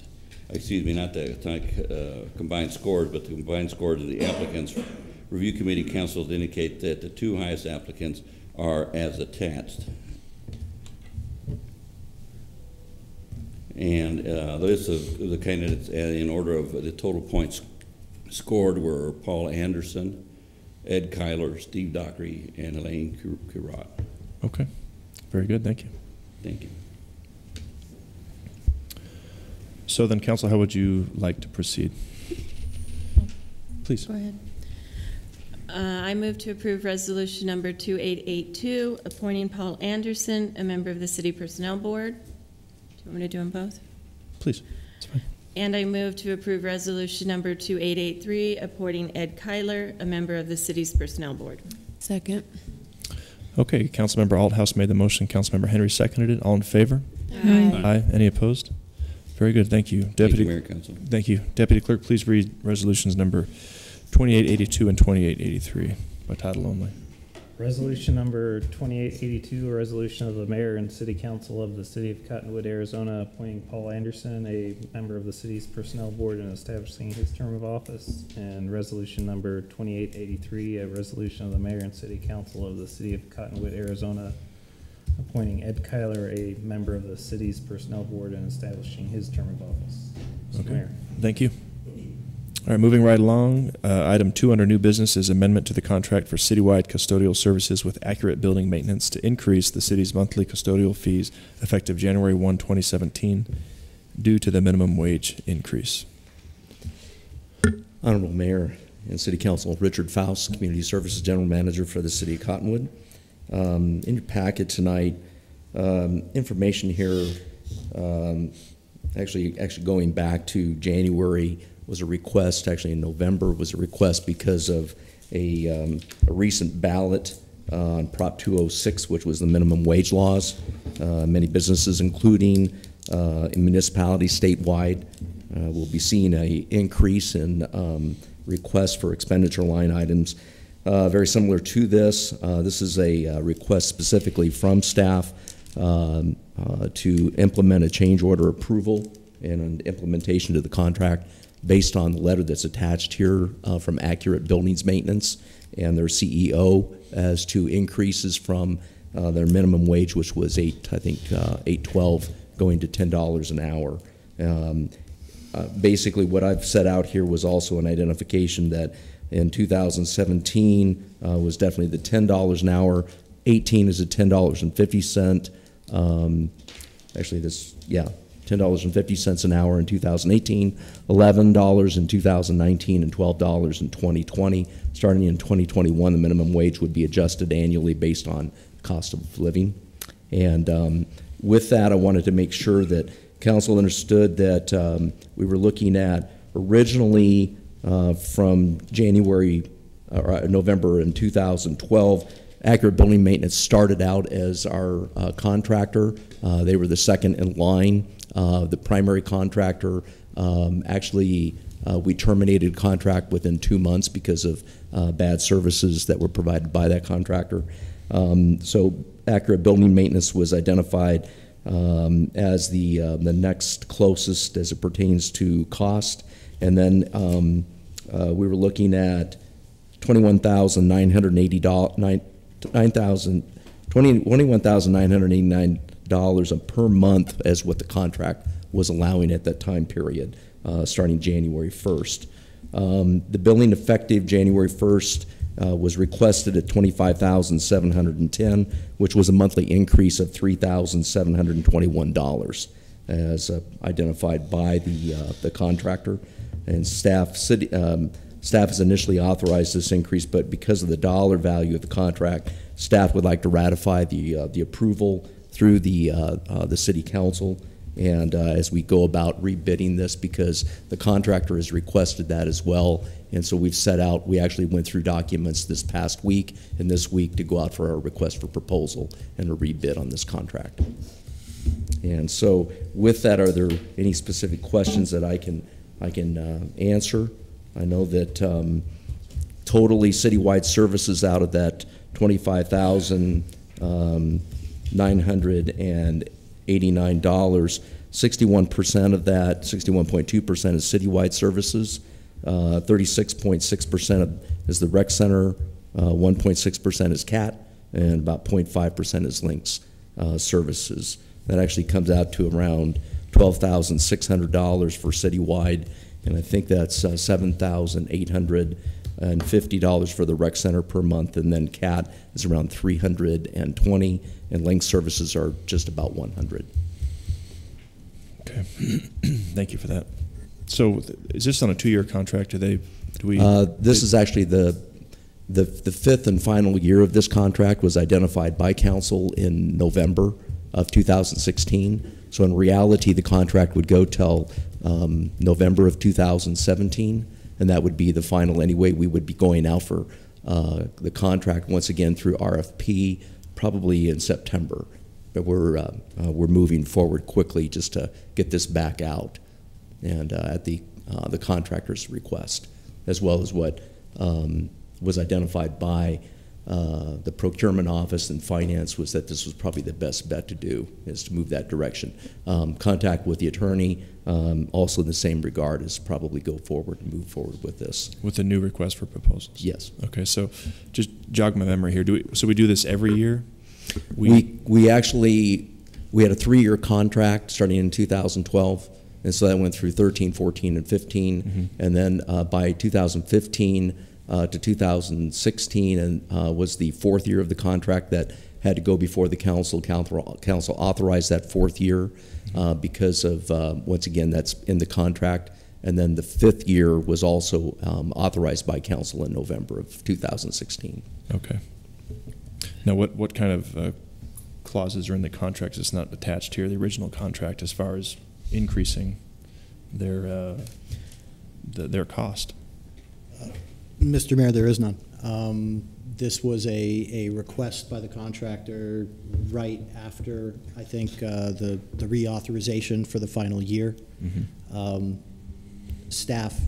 Excuse me, not the combined scores, but the combined scores of the applicants' review committee councils indicate that the 2 highest applicants are as attached. And the list of the candidates in order of the total points scored were Paul Anderson, Ed Kyler, Steve Dockery, and Elaine Karat. Okay. Very good. Thank you. Thank you. So then, Council, how would you like to proceed? Please. Go ahead. I move to approve resolution number 2882, appointing Paul Anderson, a member of the City Personnel Board. Do you want me to do them both? Please. It's fine. And I move to approve resolution number 2883, appointing Ed Kyler, a member of the City's Personnel Board. Second. Okay, Councilmember Althouse made the motion. Councilmember Henry seconded it. All in favor? Aye. Aye. Any opposed? Very good. Thank you. Deputy. Thank you, Mayor, Council. Thank you. Deputy Clerk, please read resolutions number 2882 and 2883 by title only. Resolution number 2882, a resolution of the mayor and city council of the city of Cottonwood, Arizona, appointing Paul Anderson, a member of the city's personnel board, and establishing his term of office. And resolution number 2883, a resolution of the mayor and city council of the city of Cottonwood, Arizona, appointing Ed Kyler, a member of the city's personnel board, and establishing his term of office. Mr. Mayor. Thank you. All right, moving right along. Item 2 under new business is amendment to the contract for citywide custodial services with Accurate Building Maintenance to increase the city's monthly custodial fees effective January 1, 2017 due to the minimum wage increase. Honorable Mayor and City Council, Richard Faust, Community Services General Manager for the City of Cottonwood. In your packet tonight, information here, actually going back to January, was a request, actually in November, was a request because of a recent ballot on Prop 206, which was the minimum wage laws. Many businesses, including municipalities statewide, will be seeing an increase in requests for expenditure line items. Very similar to this. This is a request specifically from staff to implement a change order approval and an implementation to the contract based on the letter that's attached here from Accurate Buildings Maintenance and their CEO as to increases from their minimum wage, which was $8.12 going to $10 an hour. Basically, what I've set out here was also an identification that in 2017 was definitely the $10 an hour. 18 is at $10.50. Actually, $10.50 an hour in 2018, $11 in 2019, and $12 in 2020. Starting in 2021, the minimum wage would be adjusted annually based on cost of living. And with that, I wanted to make sure that council understood that we were looking at originally from November in 2012, Accurate Building Maintenance started out as our contractor. They were the second in line. The primary contractor, we terminated contract within 2 months because of bad services that were provided by that contractor. So Accurate Building Maintenance was identified as the next closest as it pertains to cost. And then we were looking at $21,989 per month as what the contract was allowing at that time period, starting January 1st. The billing effective January 1st was requested at $25,710, which was a monthly increase of $3,721 as identified by the contractor. And staff has initially authorized this increase, but because of the dollar value of the contract, staff would like to ratify the approval through the city council. And as we go about rebidding this, because the contractor has requested that as well, and so we've set out, we actually went through documents this past week and this week to go out for our request for proposal and a rebid on this contract. And so with that, are there any specific questions that I can answer? I know that totally citywide services out of that $25,989, 61% of that, 61.2% is citywide services, 36.6% is the rec center, 1.6% is CAT, and about 0.5% is Links services. That actually comes out to around $12,600 for citywide, and I think that's $7,850 for the rec center per month, and then CAT is around $320, and Link services are just about $100. Okay, thank you for that. So, is this on a 2-year contract? This is actually the fifth and final year of this contract was identified by council in November of 2016. So in reality, the contract would go till November of 2017, and that would be the final. Anyway, we would be going out for the contract once again through RFP, probably in September. But we're moving forward quickly just to get this back out, and at the contractor's request, as well as what was identified by the procurement office and finance, was that this was probably the best bet to do, is to move that direction. Contact with the attorney, also in the same regard, is probably go forward and move forward with this. With the new request for proposals? Yes. Okay, so just jog my memory here. So we do this every year? We had a 3-year contract starting in 2012, and so that went through 13, 14, and 15, and then by 2015 to 2016, and was the 4th year of the contract that had to go before the council. Council authorized that 4th year because of, once again, that's in the contract, and then the 5th year was also authorized by council in November of 2016. Okay. Now, what kind of clauses are in the contract that's not attached here, the original contract, as far as increasing their cost? Mr. Mayor, there is none. This was a request by the contractor right after, I think, the reauthorization for the final year. Staff,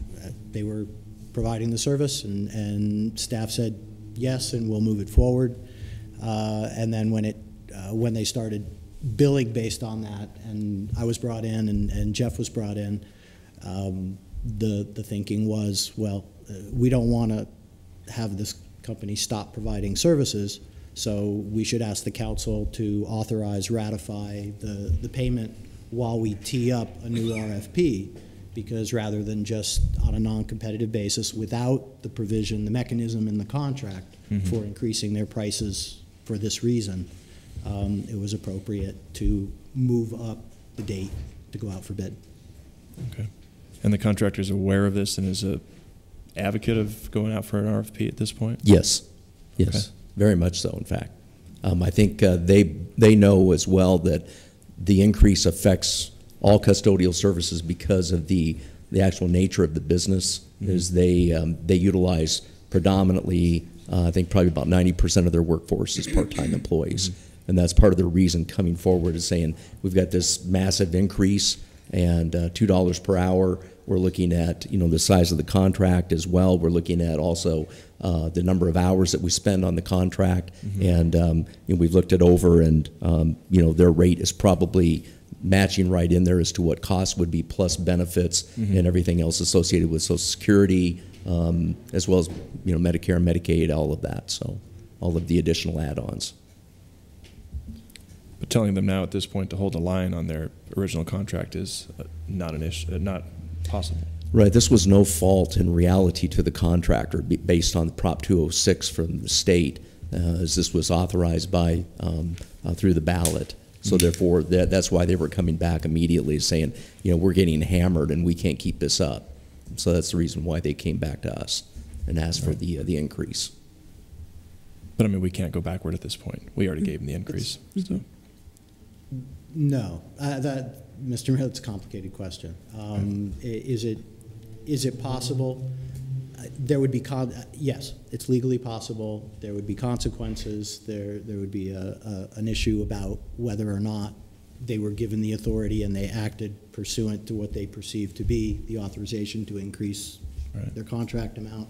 they were providing the service, and staff said yes, and we'll move it forward. And then when they started billing based on that, and I was brought in and Jeff was brought in, the thinking was, well, we don't want to have this company stop providing services, so we should ask the council to authorize, ratify the payment while we tee up a new RFP, because rather than just on a non-competitive basis without the provision, the mechanism in the contract for increasing their prices for this reason, it was appropriate to move up the date to go out for bid. Okay. And the contractor is aware of this and is a advocate of going out for an RFP at this point? Yes, yes, Okay. very much so, in fact. I think they know as well that the increase affects all custodial services because of the actual nature of the business. Is they utilize predominantly, I think probably about 90% of their workforce is part-time employees. And that's part of the reason coming forward is saying we've got this massive increase and $2 per hour. We're looking at the size of the contract as well. We're looking at also the number of hours that we spend on the contract, and we've looked it over, and their rate is probably matching right in there as to what costs would be plus benefits and everything else associated with Social Security, as well as Medicare and Medicaid, all of that. So all of the additional add-ons. But telling them now at this point to hold the line on their original contract is not an issue, not possible. Right. This was no fault in reality to the contractor based on Prop 206 from the state, as this was authorized by through the ballot. So therefore, that's why they were coming back immediately saying, we're getting hammered and we can't keep this up. So that's the reason why they came back to us and asked for the increase. But I mean, we can't go backward at this point. We already gave them the increase. So. No, Mr. Mayor, that's a complicated question. Is it possible? There would be yes, it's legally possible. There would be consequences. There would be an issue about whether or not they were given the authority and they acted pursuant to what they perceived to be the authorization to increase their contract amount.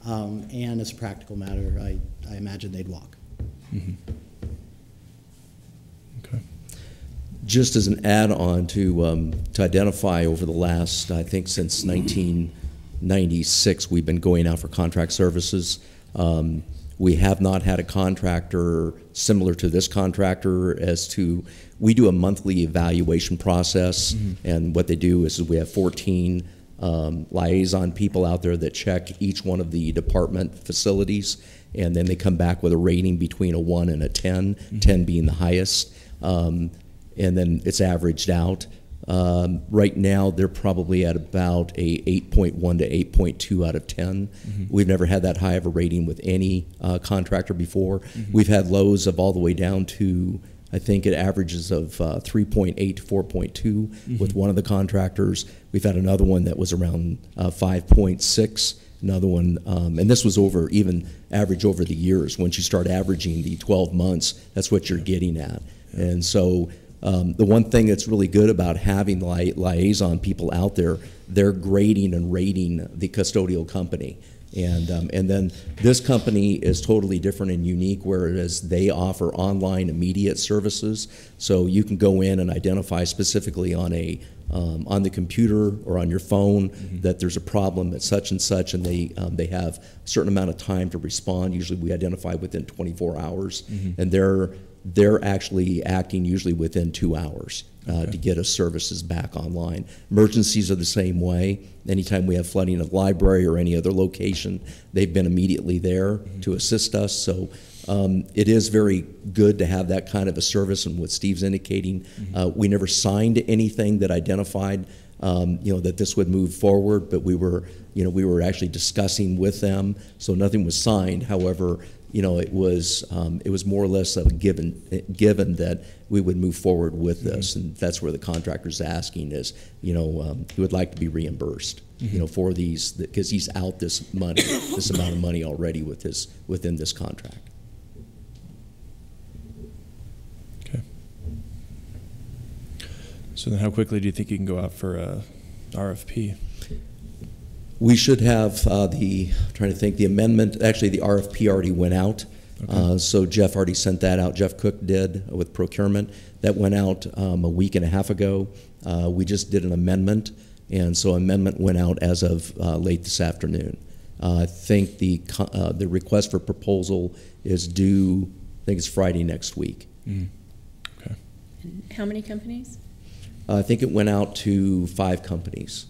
And as a practical matter, I imagine they'd walk. Okay. Just as an add-on to identify over the last, I think since 1996, we've been going out for contract services. We have not had a contractor similar to this contractor we do a monthly evaluation process, and what they do is we have 14 liaison people out there that check each one of the department facilities, and then they come back with a rating between a 1 and a 10, 10 being the highest. And then it's averaged out. Right now, they're probably at about a 8.1 to 8.2 out of 10. We've never had that high of a rating with any contractor before. We've had lows of all the way down to, I think it averages of 3.8 to 4.2 with one of the contractors. We've had another one that was around 5.6. Another one, and this was average over the years. Once you start averaging the 12 months, that's what you're getting at. And so the one thing that's really good about having liaison people out there, they're grading and rating the custodial company. And then this company is totally different and unique, whereas they offer online immediate services. So you can go in and identify specifically on the computer or on your phone that there's a problem at such and such, and they have a certain amount of time to respond. Usually we identify within 24 hours, and they're actually acting usually within 2 hours to get us services back online. Emergencies are the same way. Anytime we have flooding of the library or any other location, they've been immediately there to assist us. So it is very good to have that kind of a service, and what Steve's indicating, we never signed anything that identified that this would move forward, but we were actually discussing with them, so nothing was signed. However, it was more or less of a given that we would move forward with this, and that's where the contractor's asking is, he would like to be reimbursed, for these, because he's out this amount of money already within this contract. Okay. So then, how quickly do you think you can go out for a RFP? We should have the amendment, actually the RFP already went out. Okay. So Jeff already sent that out. Jeff Cook did with procurement. That went out a week and a half ago. We just did an amendment, and so amendment went out as of late this afternoon. I think the request for proposal is due, I think it's Friday next week. Okay. How many companies? I think it went out to 5 companies.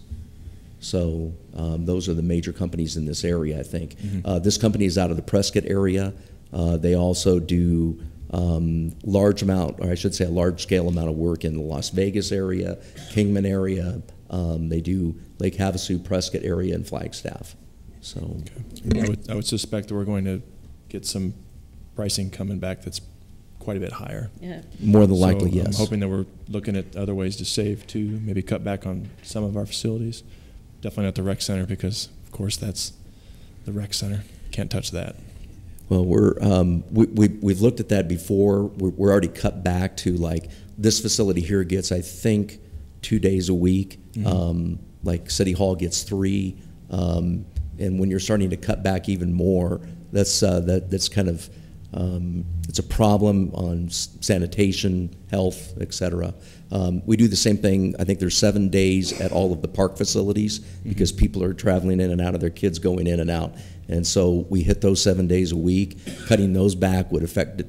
So those are the major companies in this area, I think. This company is out of the Prescott area. They also do large amount, or I should say a large-scale amount of work in the Las Vegas area, Kingman area. They do Lake Havasu, Prescott area, and Flagstaff. So I would suspect that we're going to get some pricing coming back that's quite a bit higher. Yeah. more than likely, So yes. I'm hoping that we're looking at other ways to save too, maybe cut back on some of our facilities. Definitely not the rec center, because of course that's the rec center. Can't touch that. Well, we've looked at that before. We're already cut back to, like, this facility here gets, I think, 2 days a week. Like City Hall gets 3. And when you're starting to cut back even more, that's kind of it's a problem on sanitation, health, et cetera. We do the same thing. I think there's 7 days at all of the park facilities because people are traveling in and out of their kids going in and out. And so we hit those 7 days a week. Cutting those back would affect,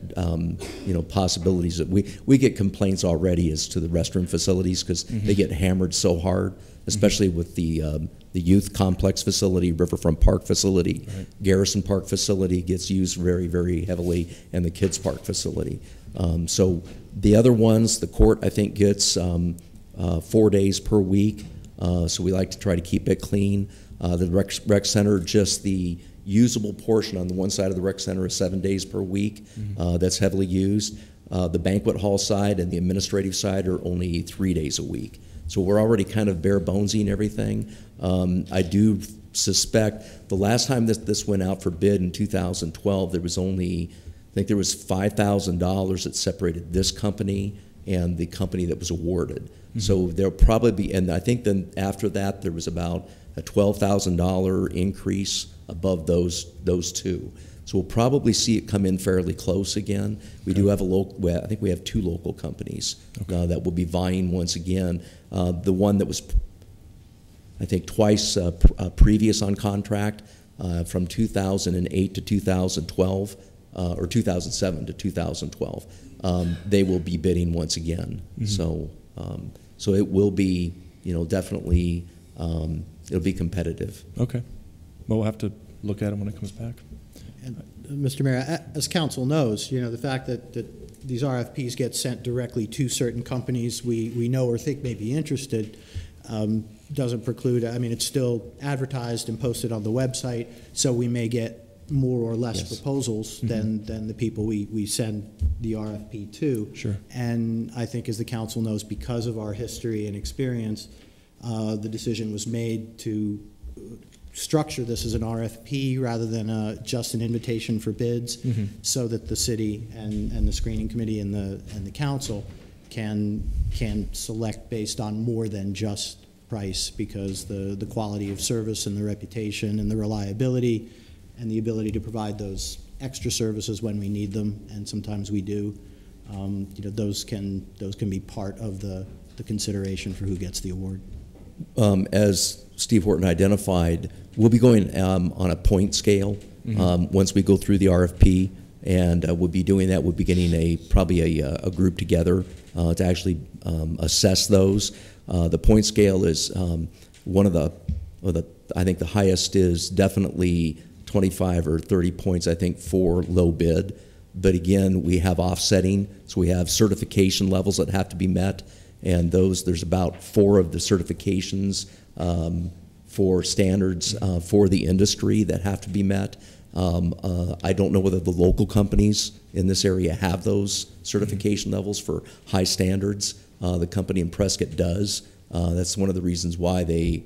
possibilities. That we get complaints already as to the restroom facilities because they get hammered so hard, especially with the youth complex facility, Riverfront Park facility, Garrison Park facility gets used very, very heavily, and the kids park facility. So the other ones, the court I think gets 4 days per week. So we like to try to keep it clean. The rec center, just the usable portion on the one side of the rec center is 7 days per week. That's heavily used. The banquet hall side and the administrative side are only 3 days a week. So we're already kind of bare bonesing everything. I do suspect the last time this went out for bid in 2012, there was only, I think there was $5,000 that separated this company and the company that was awarded. So there'll probably be, and I think then after that there was about a $12,000 increase above those two. So we'll probably see it come in fairly close again. We do have I think we have 2 local companies that will be vying once again. The one that was, I think, twice previous on contract from 2008 to 2012, or 2007 to 2012. They will be bidding once again. So it will be, definitely, it'll be competitive. Okay. Well, we'll have to look at them when it comes back. And, Mr. Mayor, as council knows, the fact that these RFPs get sent directly to certain companies we know or think may be interested doesn't preclude, it's still advertised and posted on the website, so we may get more or less proposals than the people we send the RFP to. Sure. And I think, as the council knows, because of our history and experience, the decision was made to structure this as an RFP rather than just an invitation for bids, so that the city and the screening committee and the council can select based on more than just price, because the quality of service and the reputation and the reliability and the ability to provide those extra services when we need them, and sometimes we do, those can be part of the consideration for who gets the award. As Steve Horton identified, we'll be going on a point scale once we go through the RFP, and we'll be doing that. We'll be getting probably a group together to actually assess those. The point scale is one of the, I think the highest is definitely 25 or 30 points, I think, for low bid. But again, we have offsetting, so we have certification levels that have to be met, and there's about 4 of the certifications for standards for the industry that have to be met. I don't know whether the local companies in this area have those certification levels for high standards. The company in Prescott does. That's one of the reasons why they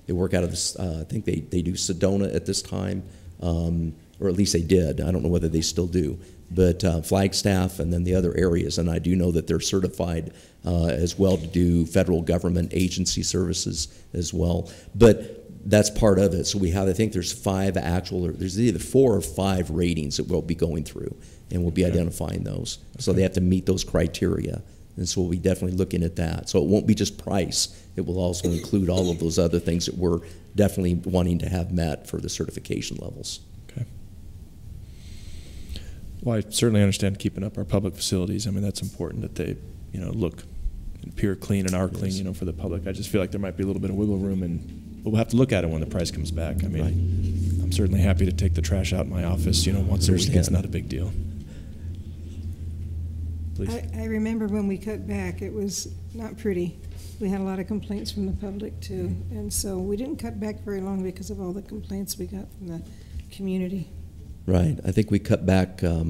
work out of this. I think they do Sedona at this time, or at least they did. I don't know whether they still do. But Flagstaff and then the other areas, and I do know that they're certified as well to do federal government agency services as well. But that's part of it. So we have, I think there's 5 actual, or there's either 4 or 5 ratings that we'll be going through, and we'll be identifying those. So they have to meet those criteria. And so we'll be definitely looking at that. So it won't be just price. It will also include all of those other things that we're definitely wanting to have met for the certification levels. Okay. Well, I certainly understand keeping up our public facilities. That's important that they, look appear clean and are clean, you know, for the public. I just feel like there might be a little bit of wiggle room, and we'll have to look at it when the price comes back. I mean, I'm certainly happy to take the trash out in my office, you know, once a week. It's not a big deal. Please. I remember when we cut back, it was not pretty. We had a lot of complaints from the public too, and so we didn't cut back very long because of all the complaints we got from the community. Right. I think we cut back, I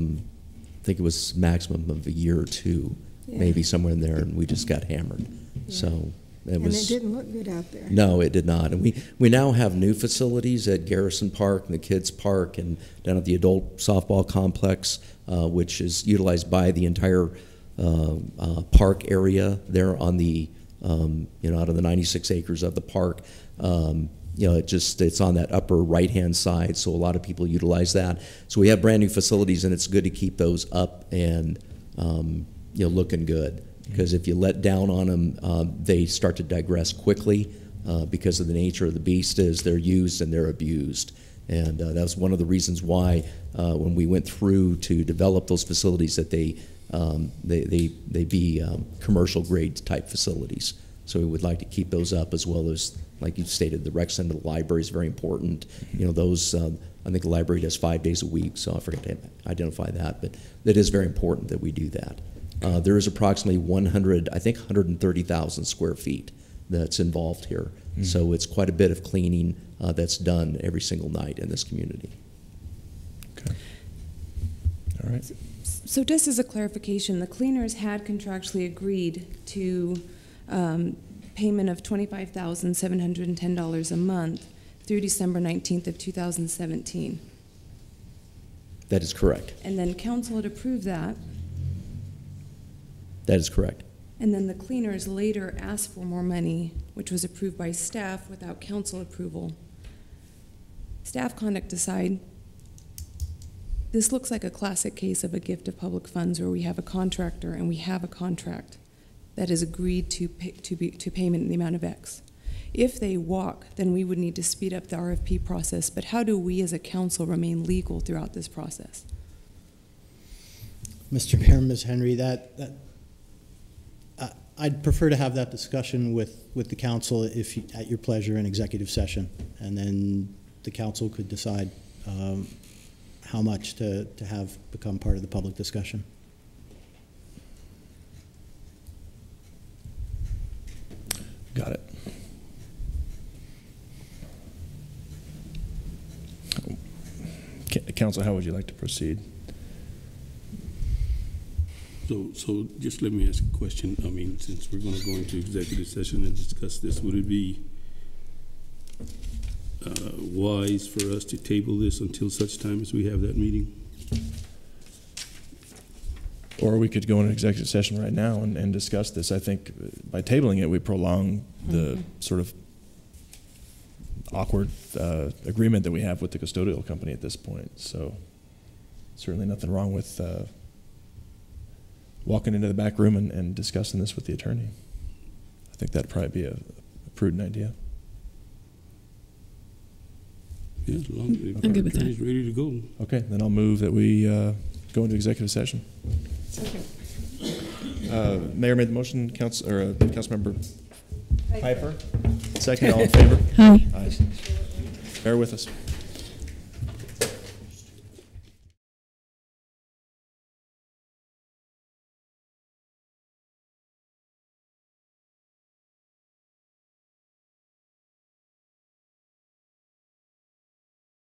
think it was maximum of a year or two, maybe somewhere in there, and we just got hammered. Yeah. So it was. And it didn't look good out there. No, it did not. And we now have new facilities at Garrison Park and the Kids Park and down at the adult softball complex, which is utilized by the entire park area there on the, you know, out of the 96 acres of the park. You know, it's on that upper right-hand side, so a lot of people utilize that. So we have brand new facilities, and it's good to keep those up and, you know, looking good. Because if you let down on them, they start to digress quickly because of the nature of the beast is they're used and they're abused. And that was one of the reasons why when we went through to develop those facilities that they be commercial grade type facilities. So we would like to keep those up, as well as, like you stated, the rec center, the library is very important. You know, those, I think the library does 5 days a week, so I forgot to identify that, but it is very important that we do that. There is approximately 130,000 square feet that's involved here. Mm-hmm. So it's quite a bit of cleaning that's done every single night in this community. Okay. All right. So just as a clarification, the cleaners had contractually agreed to payment of $25,710 a month through December 19th of 2017. That is correct. And then council had approved that. That is correct. And then the cleaners later asked for more money, which was approved by staff without council approval. Staff conduct aside, this looks like a classic case of a gift of public funds where we have a contractor and we have a contract that is agreed to payment in the amount of X. If they walk, then we would need to speed up the RFP process, but how do we as a council remain legal throughout this process? Mr. Mayor, Ms. Henry, I'd prefer to have that discussion with the council if you, at your pleasure in executive session, and then the council could decide how much to have become part of the public discussion. Got it. Council, how would you like to proceed? So just let me ask a question. I mean, since we're going to go into executive session and discuss this, would it be wise for us to table this until such time as we have that meeting? Or we could go into executive session right now and discuss this. I think by tabling it, we prolong the sort of awkward agreement that we have with the custodial company at this point. So certainly nothing wrong with walking into the back room and discussing this with the attorney. I think that'd probably be a prudent idea. Yeah, as long as I'm good with that. Attorney's ready to go. Okay, then I'll move that we go into executive session. Second. Mayor made the motion, Councilmember Piper. Second, all in favor? Aye. Aye. Bear with us.